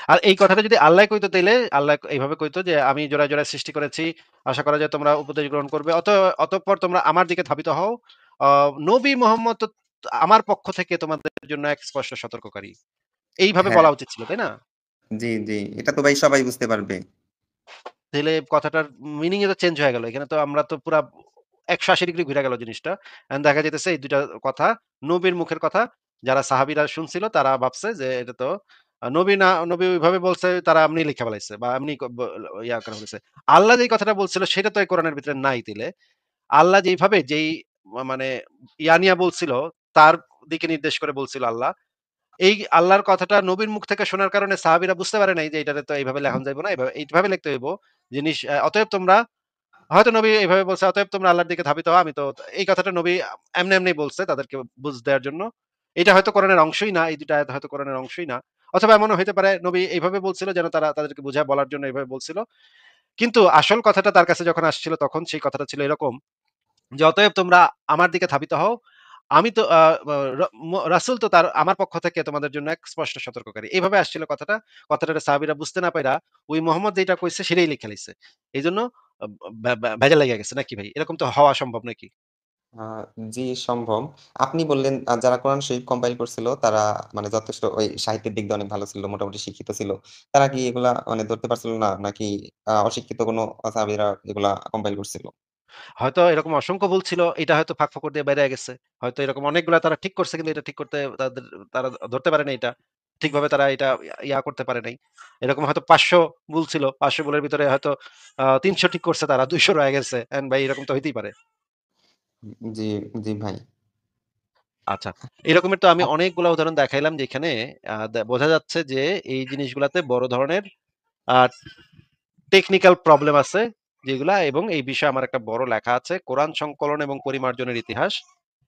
S1: আর এই কথাটা যদি আল্লাহ কইতো তাইলে আল্লাহ এইভাবে কইতো যে, "আমি জোড়ায়, জোড়ায় সৃষ্টি করেছি। আশা করা যায় তোমরা উপদেশ গ্রহণ করবে। অতঃপর তোমরা আমার দিকে ধাবিত হও। আ নবী মোহাম্মদ তো আমার পক্ষ থেকে তোমাদের জন্য এক স্পষ্ট সতর্ককারী।" এইভাবে
S2: হ্যাঁ,
S1: বলা উচিত ছিল, তাই না?
S2: জি, জি। এটা তো ভাই সবাই বুঝতে পারবে।
S1: তাইলে কথাটার মিনিং ই তো চেঞ্জ হয়ে গেল। এখানে তো আমরা তো পুরা ১৮০ ডিগ্রি ঘুরে গেল জিনিসটা। এখন দেখা যাইতেছে এই ২ টা কথা নবীর মুখের কথা যারা সাহাবীরা শুনছিল তারা ভাবছে যে এটা তো নবী ওইভাবে বলছে তারা এমনি লিখে ফেলাইছে বা এমনি ইয়া করে ফেলেছে। আল্লাহ যেই কথাটা বলছিল সেটা তো এই কোরআনের ভিতরে নাই তাইলে। আল্লাহ যেইভাবে মানে ইয়া নিয়া বলছিল তার দিকে নির্দেশ করে বলছিল আল্লাহ। এই আল্লাহর কথাটা নবীর মুখ থেকে শোনার কারণে সাহাবীরা বুঝতে পারে নাই যে এটারে তো এইভাবে লেখন যাইব না। এইভাবে লিখতে হইব। জিনিস অতএব তোমরা হয়তো নবী এভাবে বলছে, "অতএব তোমরা আল্লাহর দিকে ধাবিত হও।" আমি তো এই কথাটা নবী এমনি বলছে তাদেরকে বুঝ দেওয়ার জন্য। এটা হয়তো কোরআনের অংশই না। এই ২ টা আয়াত হয়তো কোরআনের অংশই না। অথবা এমনও হইতে পারে নবী এইভাবে বলছিল যেন তারা তাদেরকে বুঝায় বলার জন্য এভাবে বলছিল। কিন্তু আসল কথাটা তার কাছে যখন আসছিল তখন সেই কথাটা ছিল এরকম যে, "অতএব তোমরা আমার দিকে ধাবিত হও। আমি তো আ আ র ম রাসূল তো আমার পক্ষ থেকে তোমাদের জন্য এক স্পষ্ট সতর্ককারী।" এভাবে আসছিল কথাটা। কথাটারে সাহাবীরা বুঝতে না পাইরা ওই মুহাম্মদ যেটা কইছে সেটাই লিখে লাইছে। এজন্য আ ভেজাল লাইগা গেছে নাকি ভাই? এরকম তো হওয়া সম্ভব নাকি?
S2: আ জি, সম্ভব। আপনি বললেন যারা কোরআন শরীফ কম্পাইল করছিল তারা মানে যথেষ্ট ওই সাহিত্যের দিক দিয়ে অনেক ভালো ছিল, মোটামুটি শিক্ষিত ছিল। তারা কি এগুলা মানে ধরতে পারছিল না? নাকি অশিক্ষিত কোনো সাহাবীরা এগুলা কম্পাইল করছিল?
S1: হয়তো এরকম অসংখ্য ভুল ছিল। এটা হয়তো ফাঁক-ফোকর দিয়ে বাইরে গেছে। হয়তো এরকম অনেকগুলা তারা ঠিক করছে কিন্তু এটা ঠিক করতে তারা ধরতে পারে নাই এটা। ঠিকভাবে তারা এটা করতে পারে নাই। এরকম হয়তো ৫০০ ভুল ছিল। ৫০০ ভুলের ভিতরে হয়তো ৩০০ ঠিক করছে তারা, ২০০ রয়ে গেছে। ভাই এরকম তো হইতেই পারে।
S2: জি, জি ভাই।
S1: আচ্ছা। এরকমের তো আমি
S2: আপ
S1: অনেকগুলা উদাহরণ দেখাইলাম যেখানে বোঝা যাচ্ছে যে এই জিনিসগুলাতে বড় ধরনের আ টেকনিক্যাল প্রবলেম আছে যেগুলা এবং এই বিষয়ে আমার একটা বড় লেখা আছে কোরআন সংকলন এবং পরিমার্জনের ইতিহাস।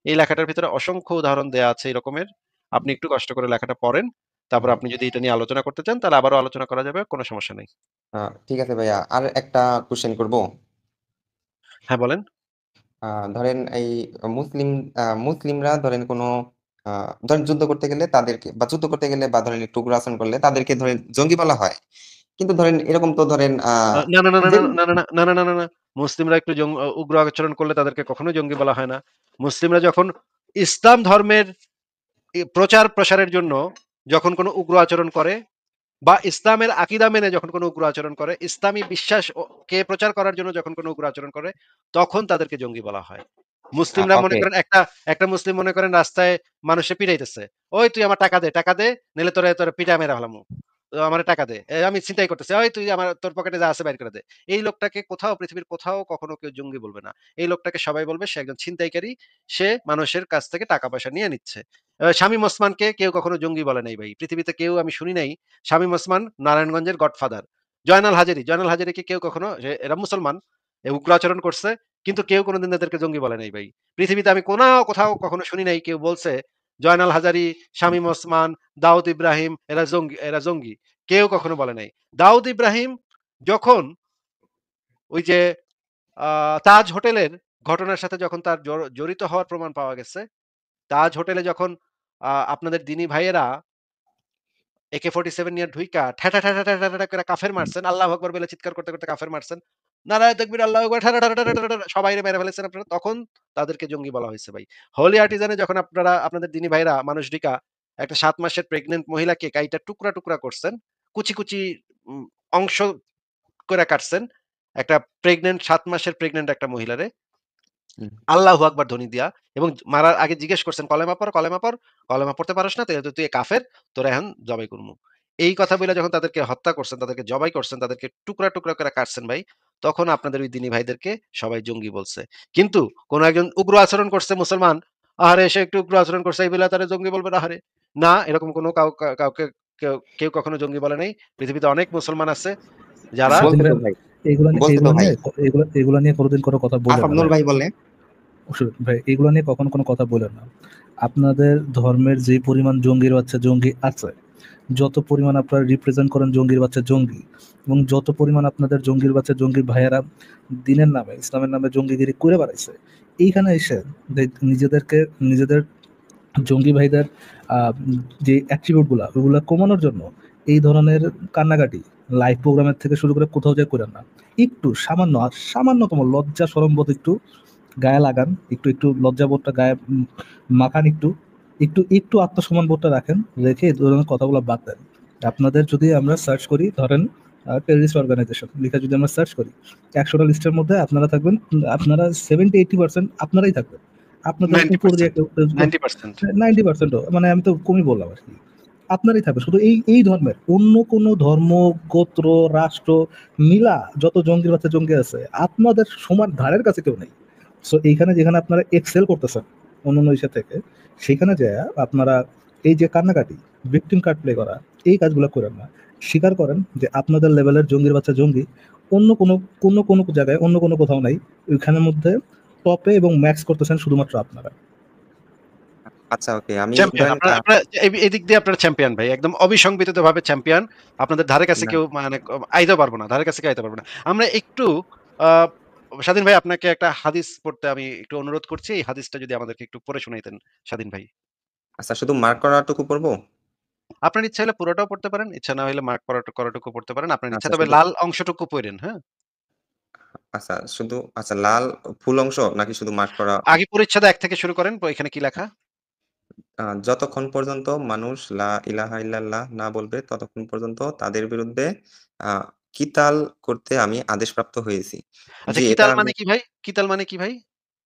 S1: এই লেখাটার ভিতরে অসংখ্য উদাহরণ দেয়া আছে এরকমের। আপনি একটু কষ্ট করে লেখাটা পড়েন। তারপর আপনি যদি এটা নিয়ে আলোচনা করতে চান তাহলে আবারও আলোচনা করা যাবে। কোন সমস্যা নেই।
S2: আ ঠিক আছে ভাইয়া। আর একটা কোয়েশ্চেন করব?
S1: হ্যাঁ, বলেন।
S2: আ ধরেন এই মুসলিমরা ধরেন কোনো আ ধরেন যুদ্ধ করতে গেলে তাদেরকে বা যুদ্ধ করতে গেলে বা ধরেন একটু উগ্র আচরণ করলে তাদেরকে ধরেন জঙ্গি বলা হয়। কিন্তু ধরেন এরকম তো ধরেন
S1: না, না, না, না,
S2: যে
S1: না, না, না, না, না, না, না, না। মুসলিমরা একটু উগ্র আচরণ করলে তাদেরকে কখনোই জঙ্গি বলা হয় না। মুসলিমরা যখন ইসলাম ধর্মের প্রচার প্রসারের জন্য যখন কোনো উগ্র আচরণ করে বা ইসলামের আকীদা মেনে যখন কোনো উগ্র আচরণ করে, ইসলামী বিশ্বাস কে প্রচার করার জন্য যখন কোনো উগ্র আচরণ করে, তখন তাদেরকে জঙ্গি বলা হয়। মুসলিমরা মনে
S2: ওকে।
S1: করেন একটা মুসলিম মনে করেন রাস্তায় মানুষে পিটাইতেছে। "ওই তুই আমার টাকা দে, নাইলে তোরে পিটায় মেরে ফেলামু। তো আমারে টাকা দে। আমি ছিনতাই করতেছি। ওই তুই তোর পকেটে যা আছে বাইর করে দে।" এই লোকটাকে পৃথিবীর কোথাও কখনো কেউ জঙ্গি বলবে না। এই লোকটাকে সবাই বলবে সে একজন ছিনতাইকারী। সে মানুষের কাছ থেকে টাকা-পয়সা নিয়ে নিচ্ছে। শামীম ওসমানকে কেউ কখনো জঙ্গি বলে নাই ভাই। পৃথিবীতে কেউ আমি শুনি নাই শামীম ওসমান নারায়ণগঞ্জের গডফাদার। জয়নাল হাজারীকে কেউ কখনো এরা মুসলমান, উগ্র আচরণ করছে। কিন্তু কেউ কোনদিন এদেরকে জঙ্গি বলে নাই ভাই। পৃথিবীতে আমি কোথাও কখনো শুনি নাই কেউ বলছে জয়নাল হাজারী, শামীম ওসমান, দাউদ ইব্রাহিম এরা জঙ্গি। কেউ কখনো বলে নাই। দাউদ ইব্রাহিম যখন ওই যে তাজ হোটেলের ঘটনার সাথে যখন তার জড়িত হওয়ার প্রমাণ পাওয়া গেছে, তাজ হোটেলে যখন আপনাদের দিনী ভাইয়েরা AK-47 নিয়ে ঢুইকা ঠ্যাটা করে কাফের মারছেন। আল্লাহু আকবার বলে চিৎকার করতে কাফের মারছেন। নারায়ে তাকবীর, আল্লাহু আকবার ঠ্যাটা সবাইরে মেরে ফেলেছেন আপনারা। তখন তাদেরকে জঙ্গি বলা হইছে ভাই। হোলি আর্টিজানে যখন আপনারা আপনাদের দিনী ভাইরা মানুষ ঢুইকা একটা ৭ মাসের প্রেগন্যান্ট মহিলাকে কাইটা টুকরা করছেন। কুচি উম অংশ করে কাটছেন। একটা ৭ মাসের প্রেগন্যান্ট একটা মহিলারে
S2: হুম।
S1: আল্লাহু আকবার ধ্বনি দিয়া এবং মারার আগে জিজ্ঞেস করছেন, "কলেমা পড়, কলেমা পড়। কলেমা পড়তে পারোস না? তাইলে তো তুই কাফের। তোরে এখন জবাই করমু।" এই কথা বইলা যখন তাদেরকে হত্যা করছেন, তাদেরকে জবাই করছেন, তাদেরকে টুকরা করে কাটছেন ভাই, তখন আপনাদের ওই দিনী ভাইদেরকে সবাই জঙ্গি বলছে। কিন্তু কোন একজন উগ্র আচরণ করছে মুসলমান, আহারে সে একটু উগ্র আচরণ করছে এই বইলা তারে জঙ্গি বলবে না আহারে। না, এরকম কোন কাউকে কেউ কখনো জঙ্গি বলে নাই। পৃথিবীতে অনেক মুসলমান আছে যারা
S2: বলছে
S3: মুসলিমরা
S2: তো ভাই।
S3: এগুলা
S2: বলছে তো
S3: এগুলা
S2: ভাই।
S3: নিয়ে এগুলা নিয়ে কোনোদিন কোনো কথা বললেন না
S2: আসাদনুর
S3: ভাই।
S2: ভাই বলে।
S3: অবশ্যই ভাই এগুলা নিয়ে কখনো কোনো কথা বললেন না। আপনাদের ধর্মের যে পরিমাণ জঙ্গি আছে যত পরিমাণ আপনারা রিপ্রেজেন্ট করেন জঙ্গির বাচ্চা জঙ্গি, এবং যত পরিমাণ আপনাদের জঙ্গির বাচ্চা জঙ্গি ভাইয়েরা দিনের নামে ইসলামের নামে জঙ্গিগিরি করে বেড়াইছে, এইখানে এসে নিজেদের জঙ্গি ভাইদের যে অ্যাট্রিবিউটগুলা ওইগুলা কমানোর জন্য এই ধরনের কান্নাকাটি লাইভ প্রোগ্রামের থেকে শুরু করে কোথাও যায় করেন না। একটু সামান্যতম লজ্জা সরমবোধ একটু গায়ে লাগান, একটু লজ্জাবোধটা গায়ে মাখান, একটু আত্মসম্মান বোধটা রাখেন, রেখে এই ধরনের কথাগুলো বাদ দেন। আপনাদের যদি আমরা সার্চ করি, ধরেন টেররিস্ট অর্গানাইজেশন লিখে যদি আমরা সার্চ করি, 100টা লিস্টের মধ্যে আপনারা থাকবেন, আপনারা 70-80% আপনারাই থাকবেন। আপনাদের উপর দিয়ে 90%, মানে আমি তো কমই বললাম আর কি, আপনারই থাকবে। শুধু এই ধর্মের, অন্য কোনো ধর্ম, গোত্র, রাষ্ট্র মিলা যত জঙ্গির বাচ্চা জঙ্গি আছে, আপনাদের সমান ধারের কাছে কেউ নেই। সো এইখানে যেখানে আপনারা এক্সেল করতেছেন অন্য ইসে থেকে, সেখানে যায় আপনারা এই যে কান্নাকাটি, ভিকটিম কার্ড প্লে করা, এই কাজগুলো করেন না। স্বীকার করেন যে আপনাদের লেভেলের জঙ্গির বাচ্চা জঙ্গি অন্য কোনো জায়গায়, অন্য কোনো কোথাও নাই। ওইখানের মধ্যে টপে এবং ম্যাক্স করতেছেন শুধুমাত্র আপনারা।
S2: আচ্ছা, ওকে। আমি
S1: চ্যাম্পিয়ন
S2: ধরেন
S1: আপনারা এদিক দিয়ে আপনারা চ্যাম্পিয়ন ভাই, একদম অবিসংবিতভাবে চ্যাম্পিয়ন। আপনাদের ধারে কাছে
S2: না,
S1: কেউ মানে আইতে পারবো না, ধারে কাছে কেউ আইতে পারবো না। আমরা একটু স্বাধীন ভাই, আপনাকে একটা হাদিস পড়তে আমি একটু অনুরোধ করছি। এই হাদিসটা যদি আমাদেরকে একটু পড়ে শোনাইতেন স্বাধীন ভাই।
S2: আচ্ছা, শুধু মার্ক করাটুকু পড়বো?
S1: আপনার ইচ্ছা হলে পুরোটাও পড়তে পারেন, ইচ্ছা না হলে মার্ক করাটুকু পড়তে পারেন, আপনার ইচ্ছা।
S2: আচ্ছা,
S1: তবে
S2: শুধু
S1: লাল অংশটুকু পড়েন, হ্যাঁ?
S2: আচ্ছা, লাল ফুল অংশ নাকি শুধু মার্ক করা?
S1: আগে পরিচ্ছেদ ১ থেকে শুরু করেন। এখানে কি লেখা?
S2: যতক্ষণ পর্যন্ত মানুষ লা ইলাহা ইল্লাল্লাহ না বলবে, ততক্ষণ পর্যন্ত তাদের বিরুদ্ধে আ কিতাল করতে আমি আদেশপ্রাপ্ত হয়েছি।
S1: আচ্ছা,
S2: জি, এটা
S1: কিতাল
S2: আমি
S1: মানে কি ভাই? কিতাল মানে কি ভাই?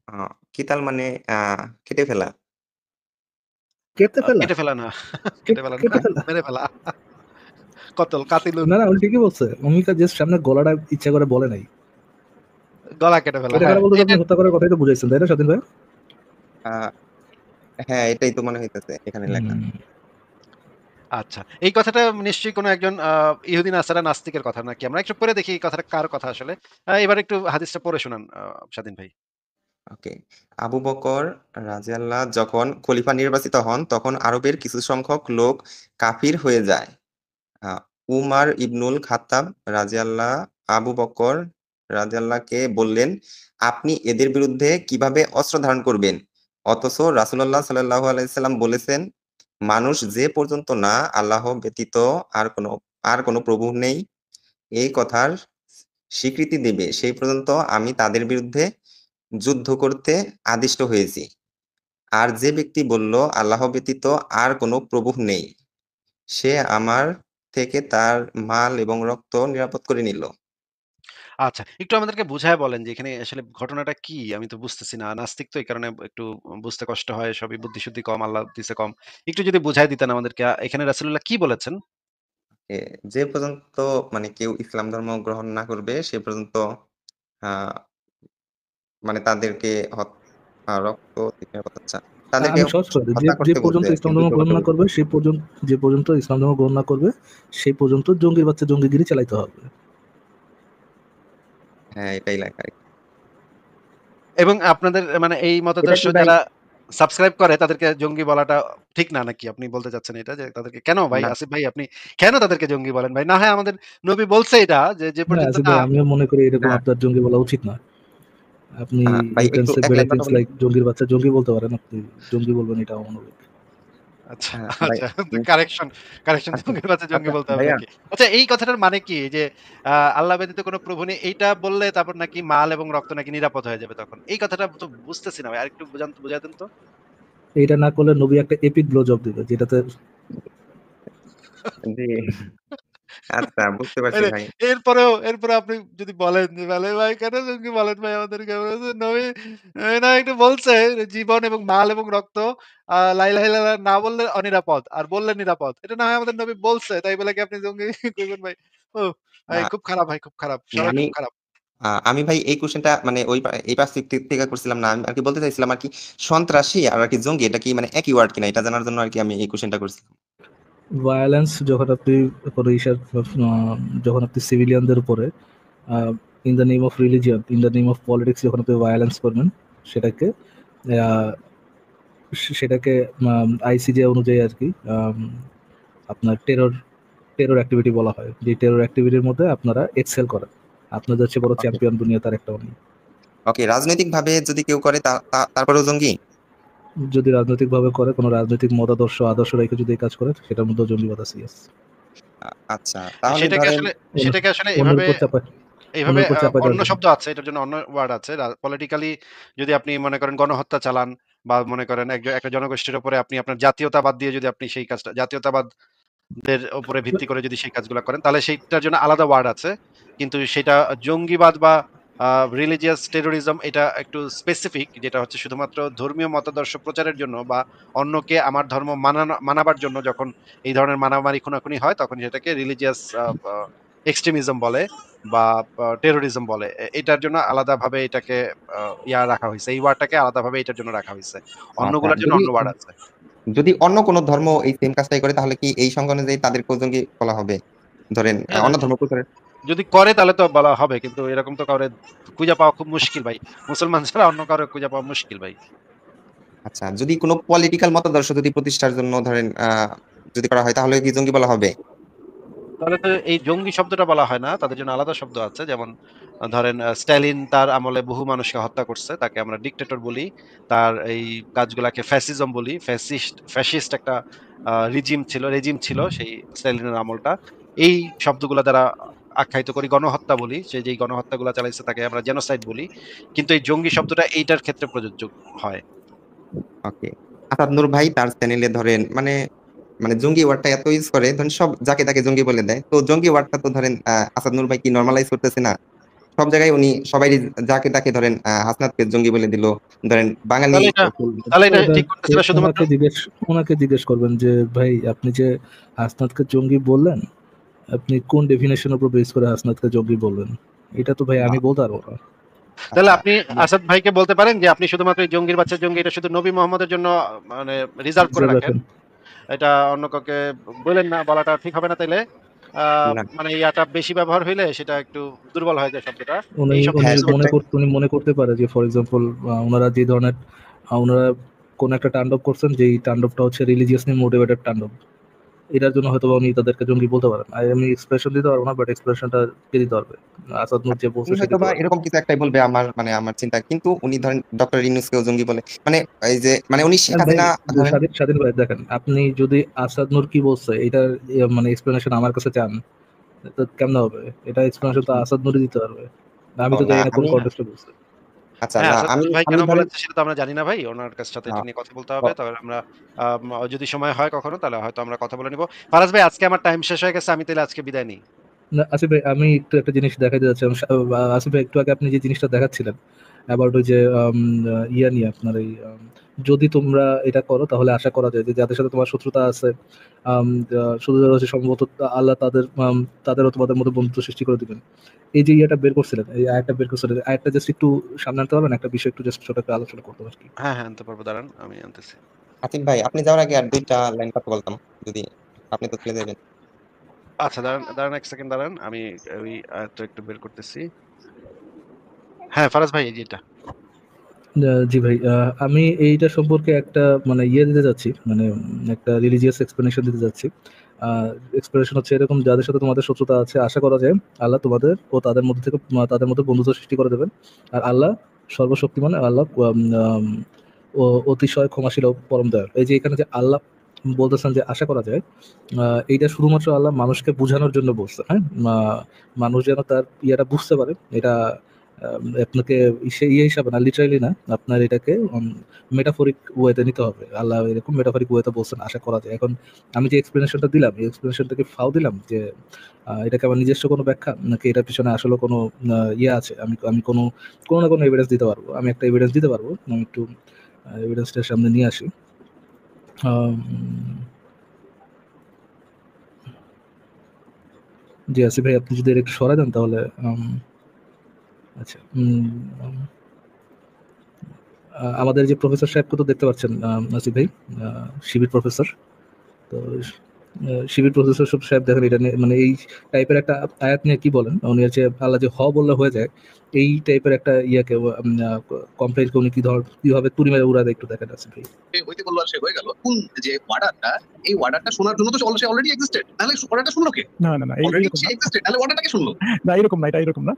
S2: আ কিতাল মানে আ কেটে ফেলা।
S3: কেটে ফেলা,
S1: কেটে ফেলা না। কেটে ফেলা না,
S3: কেটে ফেলা।
S1: মেরে ফেলা। কতল কাতিলুন।
S3: না না, উনি ঠিকই বলছে। অমিকা জাস্ট সামনে গলাটা ইচ্ছা করে বলে নাই।
S1: গলা কেটে ফেলা,
S3: কেটে
S1: হ্যাঁ।
S3: ফেলা বলতে
S1: এটা
S3: আপনি হত্যা করার কথাই তো বুঝাইছেন, তাই না স্বাধীন ভাই?
S2: আ হ্যাঁ, এটাই তো মনে হইতেছে এখানে লেখা।
S1: আচ্ছা। এই কথাটা নিশ্চয়ই কোনো একজন ইহুদি নাসারা নাস্তিকের কথা নাকি? আমরা একটু পড়ে দেখি এই কথাটা কার কথা আসলে। এবার একটু হাদিসটা পড়ে শোনান স্বাধীন ভাই।
S2: ওকে। আবু বকর রাদিয়াল্লাহ যখন খলিফা নির্বাচিত হন, তখন আরবের কিছু সংখ্যক লোক কাফির হয়ে যায়। আ উমার ইবনুল খাত্তাব রাদিয়াল্লাহ আবু বকর রাদিয়াল্লাহকে বললেন, "আপনি এদের বিরুদ্ধে কিভাবে অস্ত্র ধারণ করবেন?" অথচ রাসূলুল্লাহ সাল্লাল্লাহু আলাইহি সাল্লাম বলেছেন, "মানুষ যে পর্যন্ত না আল্লাহ ব্যতীত আর কোনো প্রভু নেই এই কথার স্বীকৃতি দেবে, সেই পর্যন্ত আমি তাদের বিরুদ্ধে যুদ্ধ করতে আদিষ্ট হয়েছি। আর যে ব্যক্তি বলল, আল্লাহ ব্যতীত আর কোনো প্রভু নেই, সে আমার থেকে তার মাল এবং রক্ত নিরাপদ করে নিল।"
S1: আচ্ছা, একটু আমাদেরকে বুঝায় বলেন যে এখানে আসলে ঘটনাটা কি? আমি তো বুঝতেছি না। নাস্তিক তো এই কারণে একটু বুঝতে কষ্ট হয়। সবই বুদ্ধি-শুদ্ধি কম, আল্লাহ দিছে কম। একটু যদি বুঝায় দিতেন আমাদেরকে এখানে রাসূলুল্লাহ কি বলেছেন?
S2: এ যে পর্যন্ত মানে কেউ ইসলাম ধর্ম গ্রহণ না করবে, সে পর্যন্ত আ মানে তাদেরকে রক্ত আচ্ছা, তাদেরকে
S3: আমি সহজ করে দিই। যে
S2: হত্যা
S3: যে
S2: করতে
S3: পর্যন্ত
S2: বলছে।
S3: ইসলাম ধর্ম
S2: যুদ্ধ
S3: গ্রহণ
S2: করতে
S3: না
S2: বলছে।
S3: করবে, যে পর্যন্ত ইসলাম ধর্ম গ্রহণ না করবে, সেই পর্যন্ত জঙ্গির বাচ্চা জঙ্গিগিরি চালাইতে হবে।
S2: হ্যাঁ, এটাই লেখা।
S1: এবং আপনাদের মানে এই
S2: এটা
S1: মতাদর্শ
S2: কি ভাই?
S1: যারা সাবস্ক্রাইব করে তাদেরকে জঙ্গি বলাটা ঠিক না নাকি? আপনি বলতে চাচ্ছেন এটা যে তাদেরকে কেন ভাই
S2: না,
S1: আসিফ ভাই আপনি কেন তাদেরকে জঙ্গি বলেন ভাই? না হয় আমাদের নবী বলছে এটা যে
S3: না
S1: পর্যন্ত
S3: আসিফ
S1: না
S3: ভাই, আমিও মনে করি এরকম
S2: না।
S3: আপনার জঙ্গি বলা উচিত না। আপনি
S2: ভাই
S3: ইউ ক্যান
S2: একটু
S3: সে
S2: এক
S3: বেটার
S2: লাইন কথা
S3: থিংস
S2: বলি।
S3: লাইক জঙ্গির বাচ্চা জঙ্গি বলতে পারেন, আপনি জঙ্গি বলবেন এটা আমার মনে হয়।
S1: আচ্ছা,
S2: ভাই
S1: আচ্ছা, কারেকশন
S2: আচ্ছা,
S1: জঙ্গির বাচ্চা জঙ্গি
S2: আচ্ছা
S1: বলতে হবে
S2: ভাইয়া
S1: নাকি? আচ্ছা, এই কথাটার মানে কি? যে আল্লাহ ব্যতীত কোন প্রভু নেই এইটা বললে তারপর নাকি মাল এবং রক্ত নাকি নিরাপদ হয়ে যাবে তখন। এই কথাটা তো বুঝতেছি না ভাই। আরেকটু বুঝায় দেন তো।
S3: এইটা না করলে নবী একটা এপিক ব্লো জব দিবে, যেটাতে
S2: জি, আচ্ছা বুঝতে পারছি
S1: আরে
S2: ভাই।
S1: এরপরেও আপনি যদি বলেন যে ভাই কেন জঙ্গি বলেন ভাই আমাদেরকে? নবী না একটু বলছে জীবন এবং মাল এবং রক্ত লা ইলাহা ইল্লাল্লাহ না বললে অনিরাপদ আর বললে নিরাপদ। এটা না হয় আমাদের নবী বলছে তাই বলে কি আপনি জঙ্গি কইবেন ভাই? ওহ! ভাই
S2: আ
S1: খুব খারাপ ভাই, খুব খারাপ। সবাই
S2: আমি
S1: খুব খারাপ।
S2: আমি ভাই এই কোয়েশ্চেনটা মানে এই পার্সপেক্টিভ থেকে করছিলাম না। আমি আরকি বলতে চাইছিলাম আরকি সন্ত্রাসী আর আরকি জঙ্গি এটা কি মানে একই ওয়ার্ড কিনা এটা জানার জন্য আরকি আমি এই কোয়েশ্চেনটা করছিলাম।
S3: ভায়োলেন্স যখন আপনি সিভিলিয়ানদের উপরে in the name of religion, in the name of politics যখন আপনি ভায়োলেন্স করবেন, সেটাকে আহ, সেটাকে আইসিজে অনুযায়ী আর কি আপনার টেরর অ্যাক্টিভিটি বলা হয়, যে টেরর অ্যাক্টিভিটির মধ্যে আপনারা এক্সেল করেন, আপনাদের চেয়ে বড়
S2: ওকে
S3: চ্যাম্পিয়ন দুনিয়া তার একটা নেই।
S2: ওকে, রাজনৈতিক ভাবে যদি কেউ করে তারপরেও জঙ্গি?
S3: যদি রাজনৈতিকভাবে করে, কোনো রাজনৈতিক মতাদর্শ আদর্শ রেখে যদি এই কাজ করে, সেটার মধ্যে জঙ্গিবাদ আছে, yes।
S2: আচ্ছা, তাহলে
S1: সেটাকে
S2: ধরেন
S1: আসলে
S3: অন্য-
S1: সেটাকে আসলে
S3: অন্যের
S1: এভাবে
S3: উপর চাপা
S1: এইভাবে
S3: অন্যের উপর চাপা দেওয়ার
S1: অন্য
S3: জন্য।
S1: শব্দ আছে, এটার জন্য অন্য ওয়ার্ড আছে। পলিটিক্যালি যদি আপনি মনে করেন গণহত্যা চালান, বা মনে করেন একটা জনগোষ্ঠীর উপরে আপনি আপনার জাতীয়তাবাদ দিয়ে যদি আপনি সেই কাজটা জাতীয়তাবাদের উপরে ভিত্তি করে যদি সেই কাজগুলো করেন, তাহলে সেইটার জন্য আলাদা ওয়ার্ড আছে। কিন্তু সেটা জঙ্গিবাদ বা রিলিজিয়াস টেরোরিজম, এটা একটু স্পেসিফিক, যেটা হচ্ছে শুধুমাত্র ধর্মীয় মতাদর্শ প্রচারের জন্য বা অন্যকে আমার ধর্ম মানাবার জন্য যখন এই ধরনের মারামারি খুনাখুনি হয়, তখন সেটাকে রিলিজিয়াস এক্সট্রিমিজম বলে বা টেরোরিজম বলে। এটার জন্য আলাদাভাবে এটাকে রাখা হয়েছে, এই ওয়ার্ডটাকে আলাদাভাবে এটার জন্য রাখা হয়েছে।
S2: আচ্ছা,
S1: অন্যগুলোর জন্য
S2: যদি
S1: অন্য ওয়ার্ড আছে।
S2: যদি অন্য কোনো ধর্ম এই সেম কাজটাই করে, তাহলে কি এই সংজ্ঞা অনুযায়ী তাদেরকেও জঙ্গি বলা হবে? ধরেন
S1: হ্যাঁ,
S2: অন্য ধর্ম প্রচারের।
S1: যদি করে তাহলে তো বলা হবে, কিন্তু এরকম তো কাউরে খুঁজে পাওয়া খুব মুশকিল ভাই। মুসলমান ছাড়া অন্য কাউরে খুঁজে পাওয়া মুশকিল ভাই।
S2: আচ্ছা, যদি কোনো পলিটিক্যাল মতাদর্শ যদি প্রতিষ্ঠার জন্য ধরেন যদি করা হয়, তাহলে কি জঙ্গি বলা হবে?
S1: তাহলে তো এই জঙ্গি শব্দটা বলা হয় না, তাদের জন্য আলাদা শব্দ আছে। যেমন ধরেন স্ট্যালিন তার আমলে বহু মানুষকে হত্যা করছে, তাকে আমরা ডিক্টেটর বলি। তার এই কাজগুলাকে ফ্যাসিজম বলি। ফ্যাসিস্ট একটা রেজিম ছিল সেই স্ট্যালিনের আমলটা। এই শব্দগুলা দ্বারা আখ্যায়িত করি। গণহত্যা বলি, সে যেই গণহত্যাগুলা চালাইছে তাকে আমরা জেনোসাইড বলি। কিন্তু এই জঙ্গি শব্দটা এইটার ক্ষেত্রে প্রযোজ্য হয়।
S2: ওকে, আসাদ নূর ভাই তার চ্যানেলে ধরেন মানে মানে জঙ্গি ওয়ার্ডটা এত ইউজ করে, ধরেন সব যাকে তাকে জঙ্গি বলে দেয়। তো জঙ্গি ওয়ার্ডটা তো ধরেন আসাদ নূর ভাই কি নর্মালাইজ করতেছে না? সব জায়গায় উনি সবাই যাকে তাকে ধরেন হাসনাতকে জঙ্গি বলে দিল। ধরেন বাঙালি
S1: তাহলে এটা তাহলে এটা
S3: এটা
S1: ঠিক করতেছে না শুধুমাত্র।
S3: ওনাকে জিজ্ঞেস করবেন যে ভাই, আপনি যে হাসনাতকে জঙ্গি বললেন, আপনি কোন ডেফিনেশনের উপর বেস করে হাসনাতকে জঙ্গি বলবেন? এটা তো ভাই আমি বলতে পারবো না।
S1: তাহলে
S2: আচ্ছা,
S1: আপনি আসাদ ভাইকে বলতে পারেন যে আপনি শুধুমাত্র এই জঙ্গির বাচ্চা জঙ্গি, এটা শুধু নবী মোহাম্মদের জন্য মানে রিজার্ভ করে
S3: জেনে
S1: রাখেন।
S3: রাখেন।
S1: এটা অন্য কাউকে বলেন না, বলাটা ঠিক হবে না। তাইলে
S2: না,
S1: মানে ইয়াটা বেশি ব্যবহার হইলে সেটা একটু দুর্বল হয়ে যায় শব্দটা।
S3: উনি
S1: এই শব্দটা
S2: হ্যাঁ,
S1: শুধুমাত্র
S3: উনি মনে করতে পারে যে ফর এক্সাম্পল ওনারা যে ধরনের ওনারা কোন একটা তাণ্ডব করছেন, যেই তাণ্ডবটা হচ্ছে রিলিজিয়াসলি মোটিভেটেড তাণ্ডব, এটার জন্য হয়তো উনি তাদেরকে জঙ্গি বলতে পারেন। আর আমি এক্সপ্রেশন দিতে পারবো না, বাট এক্সপ্রেশনটা কে দিতে পারবে? আসাদ নূর যে বলছে
S2: উনি
S3: সে
S2: হয়তো
S3: দিতে
S2: বা
S3: পারবে।
S2: এরকম কিছু একটাই বলবে, আমার চিন্তা। কিন্তু উনি ধরেন ডক্টর ইউনূসকেও জঙ্গি বলে, মানে এই যে মানে উনি শেখ
S3: আর ভাই,
S2: হাসিনা ধরেন।
S3: স্বাধীন স্বাধীন ভাই দেখেন, আপনি যদি আসাদ নূর কি বলছে এটার মানে এক্সপ্লেনেশন আমার কাছে চান, তো কেমন হবে? এটা এক্সপ্লেনেশন তো আসাদ নূরই দিতে পারবে। আমি
S2: ও
S3: তো
S2: না,
S3: জানি না কোন
S2: আমি
S3: কন্টেক্সটে বলছে।
S2: আচ্ছা
S1: হ্যাঁ,
S2: না,
S1: আসাদ
S2: আমি
S1: ভাই
S2: আমি
S1: কেন
S2: ধরেন
S1: বলেছে সেটা তো আমরা জানি না ভাই। ওনার সাথে এটা নিয়ে কথা বলতে হবে। তবে আমরা যদি সময় হয় কখনো, তাহলে হয়তো আমরা কথা বলে নিব। ফারাজ ভাই, আজকে আমার টাইম শেষ হয়ে গেছে। আমি তাহলে আজকে বিদায় নিই।
S3: না আসিফ ভাই, আমি একটু একটা জিনিস দেখাতে যাচ্ছিলাম। আসিফ ভাই, একটু আগে আপনি যে জিনিসটা দেখাচ্ছিলেন অ্যাবাউট ওই যে ইয়া নিয়ে, আপনার এই যদি তোমরা এটা করো তাহলে আশা করা যায় যে যাদের সাথে তোমার শত্রুতা আছে, শুধু হচ্ছে সম্ভবত আল্লাহ তাদেরও তোমাদের মধ্যে বন্ধুত্ব সৃষ্টি করে দিবেন। এই যে ইয়েটা বের করছিলেন, এই আয়াতটা বের করছিলেন, আয়াতটা জাস্ট একটু সামনে আনতে পারবেন? একটা বিষয় একটু জাস্ট ছোট করে আলোচনা করতে আর কি।
S1: হ্যাঁ, হ্যাঁ, আনতে পারবো, দাঁড়ান আমি আনতেছি।
S2: আতিক ভাই, আপনি যাওয়ার আগে আর ২টা লাইন কথা বলতাম, যদি আপনি তো চলে যাবেন।
S1: আচ্ছা, দাঁড়ান দাঁড়ান, এক সেকেন্ড দাঁড়ান, আমি ওই আয়াতটা একটু বের করতেছি। হ্যাঁ, ফারাজ ভাই, এই যে এটা।
S3: জি ভাই, আমি এইটা সম্পর্কে একটা মানে ইয়ে দিতে যাচ্ছি, মানে একটা রিলিজিয়াস এক্সপ্লেনেশন দিতে যাচ্ছি। এক্সপ্লেনেশন হচ্ছে এরকম: যাদের সাথে তোমাদের শত্রুতা আছে, আশা করা যায় আল্লাহ তোমাদের ও তাদের মধ্যে থেকে তাদের মধ্যে বন্ধুত্ব সৃষ্টি করে দেবেন। আর আল্লাহ সর্বশক্তিমান, আল্লাহ ও অতিশয় ক্ষমাশীল ও পরম দয়ালু। এই যে এখানে যে আল্লাহ বলতেছেন যে আশা করা যায়, এইটা শুধুমাত্র আল্লাহ মানুষকে বোঝানোর জন্য বলছে। হ্যাঁ, মানুষ যেন তার ইয়েটা বুঝতে পারে। এটা আপনাকে ইয়ে হিসাবে না, লিটারালি না, আপনার এটাকে মেটাফরিক ওয়েতে নিতে হবে। আল্লাহ এরকম মেটাফরিক ওয়েতে বলছেন আশা করা যায়। এখন আমি যে এক্সপ্লেনেশনটা দিলাম, এই এক্সপ্লেনেশনটাকে ফাও দিলাম যে এটাকে আমার নিজস্ব কোনো ব্যাখ্যা, নাকি এটার পিছনে আসলে কোনো ইয়ে আছে? আমি আমি কোনো কোনো না কোনো এভিডেন্স দিতে পারবো। আমি একটা এভিডেন্স দিতে পারবো। আমি একটু এভিডেন্সটা সামনে নিয়ে আসি। আম, জি আসিফ ভাই, আপনি যদি এর একটু সরাই দেন তাহলে আচ্ছা। আমাদের যে প্রফেসর সাহেবকে তো দেখতে পাচ্ছেন আসিফ ভাই, শিবির প্রফেসর। তো শিবির প্রফেসর সাহেব দেখেন এটা নিয়ে মানে এই টাইপের একটা আয়াত নিয়ে কি বলেন, উনি হচ্ছে আল্লাহ যে বললে হয়ে যায় এই টাইপের একটা ইয়াকে কমপ্লেন্টকে উনি কিভাবে তুড়ি মেরে উড়া দেয় একটু দেখেন আছে ভাই।
S4: হইতে বললো আর সে হয়ে গেল। কোন যে ওয়ার্ডারটা, এই ওয়ার্ডারটা শোনার জন্য তো সে অলরেডি এক্সিস্টেড, তাহলে ওয়ার্ডারটা শুনলো কে?
S5: না
S4: অলরেডি
S5: এইরকম
S4: সে
S5: না,
S4: এক্সিস্টেড, তাহলে ওয়ার্ডারটাকে শুনলো
S5: না এরকম না, এটা এরকম না।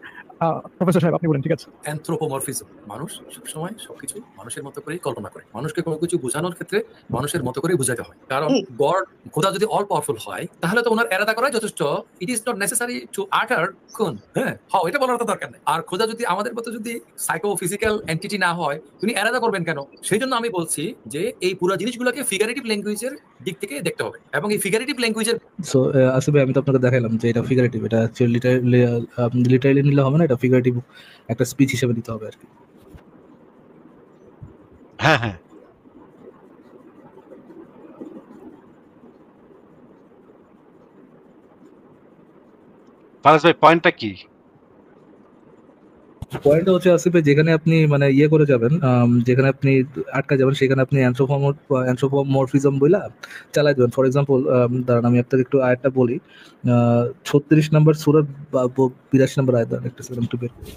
S5: প্রফেসর সাহেব আপনি বলেন, ঠিক আছে।
S6: অ্যানথ্রোপোমরফিজম, মানুষ সবসময় সবকিছু মানুষের মতো করেই কল্পনা করে। মানুষকে কোনো কিছু বোঝানোর ক্ষেত্রে মানুষের মতো করেই বোঝাতে হয়, কারণ গড খোদা যদি অল পাওয়ারফুল হয় তাহলে তো ওনার এরাদা করাই যথেষ্ট। It is not necessary to আটার কোন, হ্যাঁ হ্যাঁ এটা বলার তো দরকার নেই। আর খোদা যদি আমাদের মতো যদি সাইকো ফিজিক্যাল এন্টিটি না হয়, তিনি এরাদা করবেন কেন? সেই জন্য আমি বলছি যে এই পুরো জিনিসগুলোকে ফিগারেটিভ ল্যাঙ্গুয়েজের দিক থেকে দেখতে হবে, এবং এই ফিগারেটিভ ল্যাঙ্গুয়েজের
S3: সো আসিফ ভাই, আমি তো আপনাকে দেখাইলাম যে এটা ফিগারেটিভ, এটা অ্যাকচুয়ালি লিটারালি নিলে হবে না, এটা ফিগারেটিভ একটা স্পিচ হিসেবে নিতে হবে আর কি।
S1: হ্যাঁ হ্যাঁ, ফারাজ ভাই পয়েন্টটা কি?
S3: পয়েন্টটা হচ্ছে আসিফ ভাই, যেখানে আপনি মানে ইয়ে করে যাবেন, যেখানে আপনি আটকা যাবেন সেখানে আপনি অ্যানথ্রোপোমরফিজম বইলা চালাই দেবেন। ফর এক্সাম্পল দাঁড়ান আমি আপনাকে একটু আয়াতটা বলি, 36 নম্বর সূরার 82 নম্বর আয়াত, দাঁড়ান একটা সেকেন্ড একটু বের করি।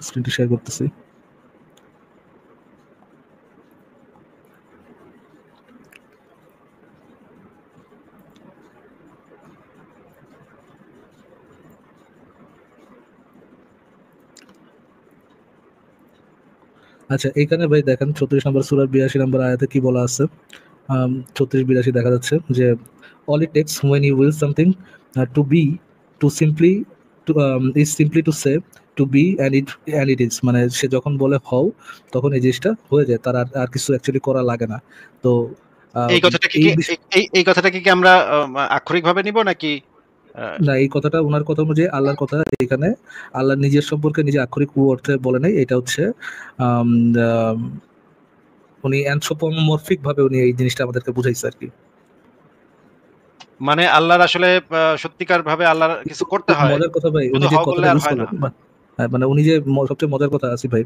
S3: স্ক্রিনটা শেয়ার করতেছি। আচ্ছা, এখানে ভাই দেখেন 36 নম্বর সূরার 82 নম্বর আয়াতে কি বলা আছে। 36-82 দেখা যাচ্ছে যে all it takes when you will something to be to simply to is simply to say to be and it is, মানে সে যখন বলে হও তখন এই জিনিসটা হয়ে যায়, তার আর কিছু অ্যাকচুয়ালি করা লাগে না। তো
S1: এই কথাটা কি এই কথাটা কি আমরা আক্ষরিকভাবে নিব নাকি?
S3: না, এই কথাটা ওনার কথা অনুযায়ী আল্লাহর কথা, এখানে আল্লাহ নিজের সম্পর্কে নিজে আক্ষরিক অর্থে বলে নাই, এটা হচ্ছে উনি অ্যানথ্রোপোমরফিক ভাবে উনি এই জিনিসটা আমাদেরকে বুঝাইছে আর কি।
S1: মানে আল্লাহর আসলে সত্যিকার ভাবে আল্লাহর কিছু করতে হয়।
S3: মজার কথা ভাই, উনি যে কথাটা ইউজ করলেন, মানে উনি যে সবচেয়ে মজার কথা আছে ভাই,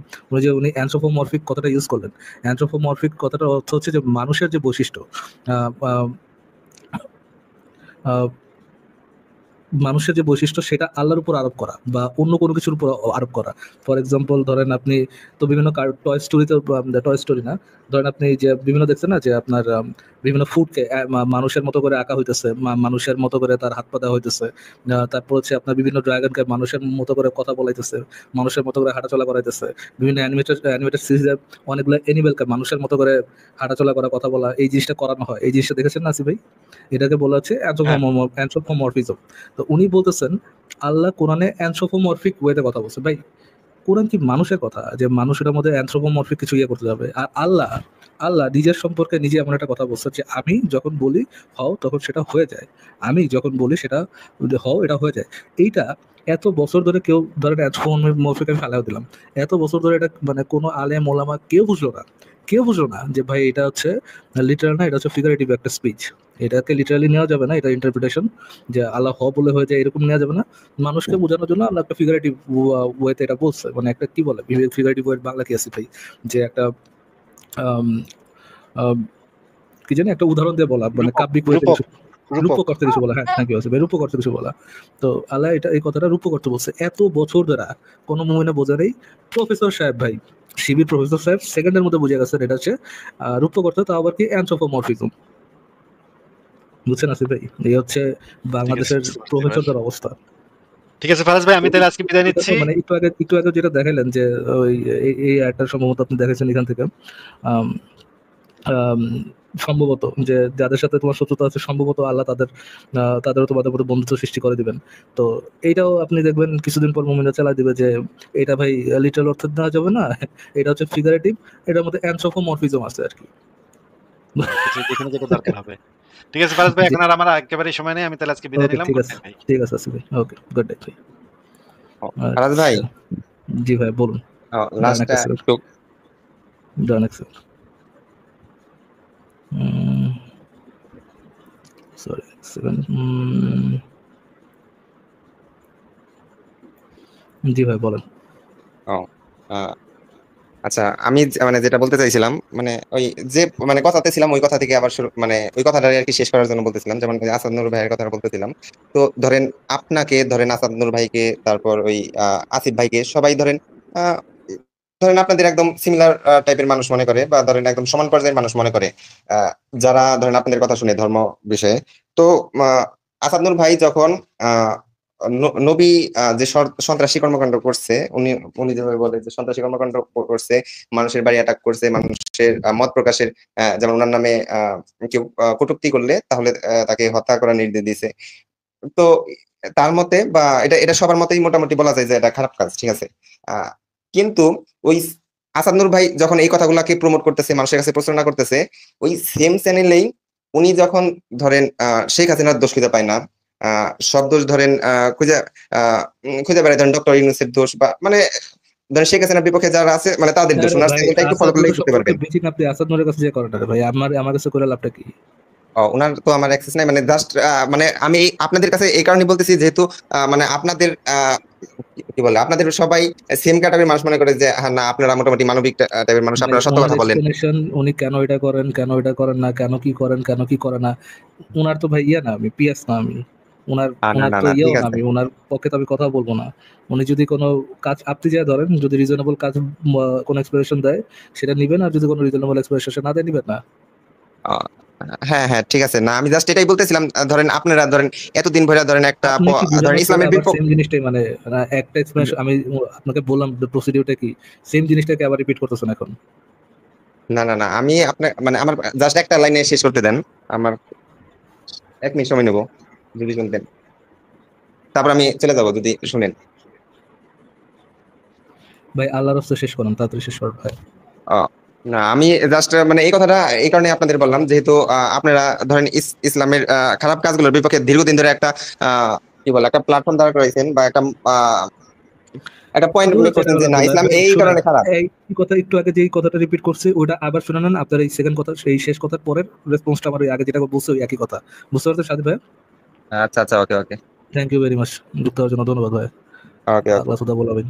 S3: উনি অ্যানথ্রোপোমরফিক কথাটা ইউজ করলেন। অ্যানথ্রোপোমরফিক কথাটার অর্থ হচ্ছে যে মানুষের যে বৈশিষ্ট্য, মানুষের যে বৈশিষ্ট্য সেটা আল্লাহর উপর আরোপ করা বা অন্য কোনো কিছুর উপর আরোপ করা। ফর এক্সাম্পল ধরেন আপনি তো বিভিন্ন টয় স্টোরি না, ধরেন আপনি যে বিভিন্ন দেখছেন না যে আপনার বিভিন্ন ফুডকে মানুষের মতো করে আঁকা হইতেছে, মানুষের মতো করে তার হাত পা দেওয়া হইতেছে, তারপর হচ্ছে আপনার বিভিন্ন ড্রাগনকে মানুষের মতো করে কথা বলাইতেছে, মানুষের মতো করে হাঁটাচলা করাইতেছে, বিভিন্ন অ্যানিমেটেড সিরিজে অনেকগুলো অ্যানিমেলকে মানুষের মতো করে হাঁটাচলা করা, কথা বলা, এই জিনিসটা করানো হয়। এই জিনিসটা দেখেছেন না আসিফ ভাই? এটাকে বলা হচ্ছে অ্যানথ্রোপোমরফিজম। তো উনি বলতেছেন আল্লাহ কোরআনে অ্যানথ্রোপোমরফিক ওয়েতে কথা বলছে। ভাই কোরআন কি মানুষের কথা যে মানুষের মধ্যে অ্যানথ্রোপোমরফিক কিছু ইয়ে করতে যাবে? আর আল্লাহ নিজের সম্পর্কে নিজে এমন একটা কথা বলছে যে আমি যখন বলি হও তখন সেটা হয়ে যায়, আমি যখন বলি সেটা হও এটা হয়ে যায়। এইটা এত বছর ধরে কেউ ধরেন অ্যানথ্রোপোমরফিক আমি ফেলাও দিলাম, এত বছর ধরে এটা মানে কোনো আলেম ওলামা কেউ বুঝলো না যে ভাই এটা হচ্ছে লিটারাল না, এটা হচ্ছে ফিগারেটিভ একটা স্পিচ। এটাকে লিটারালি নেওয়া যাবে না, এটা ইন্টারপ্রিটেশন যে আল্লাহ বলে হয়ে যায় এরকম নেওয়া যাবে না। মানুষকে বোঝানোর জন্য আল্লাহ একটা ফিগারেটিভ ওয়েতে এটা বলছে, মানে একটা কি বলে ফিগারেটিভ ওয়ের বাংলা কি আছে ভাই, যে একটা কি জানি একটা উদাহরণ দিয়ে বলা, মানে কাব্যিক ওয়েতে রূপক অর্থে কিছু বলা। হ্যাঁ, থ্যাংক ইউ ভাই, রূপক অর্থে কিছু বলা। তো আল্লাহ এটা এই কথাটা রূপক অর্থে বলছে। এত বছর ধরে কোনো মুমিনে বোঝা নেই। প্রফেসর সাহেব ভাই, শিবির প্রফেসর সাহেব সেকেন্ডের মধ্যে বুঝে গেছেন এটা হচ্ছে রূপক অর্থ, তাও আবার কি অ্যানথ্রোপোমরফিজম। বুঝছেন আসিফ ভাই? এই হচ্ছে বাংলাদেশের প্রফেসরদের অবস্থা।
S1: ঠিক আছে ফারাজ ভাই, আমি তাহলে আজকে বিদায় নিচ্ছি।
S3: মানে একটু আগে যেটা দেখাইলেন যে ওই এই একটা সম্ভবত আপনি দেখাইছেন এখান থেকে, সম্ভবত যে যাদের সাথে তোমার শত্রুতা আছে সম্ভবত আল্লাহ তাদেরও তোমাদের মধ্যে বন্ধুত্ব সৃষ্টি করে দিবেন। তো এইটাও আপনি দেখবেন কিছুদিন পর মুমিনরা চালাই দিবে যে এটা ভাই লিটারাল অর্থে দেওয়া যাবে না, এটা হচ্ছে ফিগারেটিভ, এটার মধ্যে অ্যানথ্রোপোমরফিজম আছে আর কি।
S1: দরকার হবে। ঠিক আছে ফারাজ ভাই, এখন আর আমার একেবারে সময় নেই, আমি তাহলে আজকে বিদায় নিলাম।
S3: ঠিক আছে আসিফ ভাই, ওকে, গুড নাইট ভাই।
S2: ফারাজ ভাই,
S3: জি ভাই বলুন।
S2: লাস্ট
S3: একটা স্যার,
S2: একটু
S3: ডান এক স্যার, সরি সেকেন্ড, জি ভাই বলেন।
S2: ও আহ, আচ্ছা, আমি মানে যেটা বলতে চাইছিলাম, মানে ওই যে মানে কথাতে ছিলাম ওই কথা থেকে আবার শুরু, মানে ওই কথাটা আর কি শেষ করার জন্য বলতেছিলাম, যেমন ওই আসাদ নূর ভাইয়ের কথা বলতেছিলাম। তো ধরেন আপনাকে, ধরেন আসাদ নূর ভাইকে, তারপর ওই আসিফ ভাইকে, সবাই ধরেন আহ, ধরেন আপনাদের একদম সিমিলার টাইপের মানুষ মনে করে, বা ধরেন একদম সমান পর্যায়ের মানুষ মনে করে, আহ, যারা ধরেন আপনাদের কথা শুনে ধর্ম বিষয়ে। তো আহ, আসাদ নূর ভাই যখন আহ নবী যে সন্ত্রাসী কর্মকাণ্ড করছে, উনি উনি যেভাবে বলে যে সন্ত্রাসী কর্মকাণ্ড করছে, মানুষের বাড়ি অ্যাটাক করছে, মানুষের মত প্রকাশের যেমন ওনার নামে কেউ কটূক্তি করলে তাহলে তাকে হত্যা করার নির্দেশ দিয়েছে। তো তার মতে, বা এটা এটা সবার মতেই মোটামুটি বলা যায় যে এটা খারাপ কাজ, ঠিক আছে। কিন্তু ওই আসাদ নূর ভাই যখন এই কথাগুলাকে প্রমোট করতেছে, মানুষের কাছে প্রচারণা করতেছে, ওই সেম চ্যানেলেই উনি যখন ধরেন শেখ হাসিনার দোষ খুঁজে পায় না, সব দোষ ধরেন খুঁজে বেড়ায়, ধরেন ডক্টর ইউনূসের দোষ, বা মানে ধরেন শেখ হাসিনার বিপক্ষে যারা আছে মানে তাদের দোষ,
S3: আরে
S2: ওনার
S3: ভাই,
S2: চ্যানেলটা একটু ফলো
S3: আসাদ
S2: করলেই
S3: নূরের
S2: বুঝতে
S3: সম্পর্কে
S2: পারবেন।
S3: বেশি আপনি আসাদ নূরের কাছে যে করেন ভাই, আমার কাছে করে লাভটা কি?
S2: ওনার তো আমার অ্যাক্সেস নাই, মানে জাস্ট মানে আমি আপনাদের কাছে এই কারণে বলতেছি, যেহেতু মানে আপনাদের কি বলে, আপনাদের সবাই সেম ক্যাটাগরির মানুষ মনে করে যে হ্যাঁ না, আপনারা মোটামুটি মানবিক টাইপের মানুষ,
S3: ভাই
S2: আপনারা সত্য
S3: ওনার
S2: কথা বলেন।
S3: এক্সপ্লেনেশন, উনি কেন এটা করেন, কেন এটা করেন না, কেন কি করেন, কেন কি করে না, ওনার তো ভাই ইয়ে না, আমি পিএস না আমি, ওনার
S2: না
S3: ওনার
S2: না
S3: তো
S2: না,
S3: ইয়েও
S2: ঠিক
S3: না,
S2: আছে।
S3: আমি ওনার পক্ষে তো আমি কথা বলবো না। উনি যদি কোনো কাজ আপনি যা ধরেন, যদি রিজনেবল কাজ কোনো এক্সপ্লেনেশন দেয় সেটা নিবেন, আর যদি কোনো রিজনেবল এক্সপ্লেনেশন না দেয় নিবেন না।
S2: আহ, হ্যাঁ হ্যাঁ, ঠিক আছে। না, আমি জাস্ট এটাই বলতেছিলাম, ধরেন আপনারা ধরেন এতদিন ধরে ধরেন একটা
S3: আপনি কি
S2: ধরেন
S3: বোঝানোর পরে
S2: ইসলামের
S3: আবার
S2: বিপক্ষ।
S3: সেম জিনিসটাই মানে একটা এক্সপ্লেনেশন আমি আপনাকে বললাম প্রসিডিউরটা কি, সেম জিনিসটাকে আবার রিপিট করতেছেন এখন।
S2: না না না, আমি আপনার মানে আমার জাস্ট একটা লাইনে শেষ করতে দেন, আমার 1 মিনিট সময় নেবো যদি শুনতেন, তারপর আমি চলে যাবো যদি শুনেন।
S3: ভাই আল্লাহর রাস্তায় শেষ করেন, তাড়াতাড়ি শেষ করেন ভাই।
S2: আহ, না, আমি জাস্ট মানে এই কথাটা এই কারণে আপনাদের বললাম, যেহেতু আপনারা ধরেন ইসলামের খারাপ কাজগুলোর বিপক্ষে দীর্ঘদিন ধরে একটা কি বলে একটা প্ল্যাটফর্ম দাঁড় করাইছেন, বা একটা পয়েন্ট
S3: কতগুলো
S2: মেক করছেন যে
S3: চ্যানেল
S2: না,
S3: আছে ভাই,
S2: ইসলাম
S3: ভাই
S2: এই
S3: শোনেন,
S2: কারণে খারাপ।
S3: এই কথা একটু আগে যেই কথাটা রিপিট করছে ওটা আবার শুনে নেন, আপনার এই সেকেন্ড কথা, সেই শেষ কথার পরের রেসপন্সটা আমার ওই আগে যেটা বলছে ওই একই কথা, বুঝতে পারছেন সাথী ভাই?
S2: আচ্ছা আচ্ছা, okay okay
S3: thank you very much, যুক্ত হওয়ার জন্য ধন্যবাদ ভাই।
S2: ওকে ওকে।
S3: আল্লাহ সুদা বলাবেন।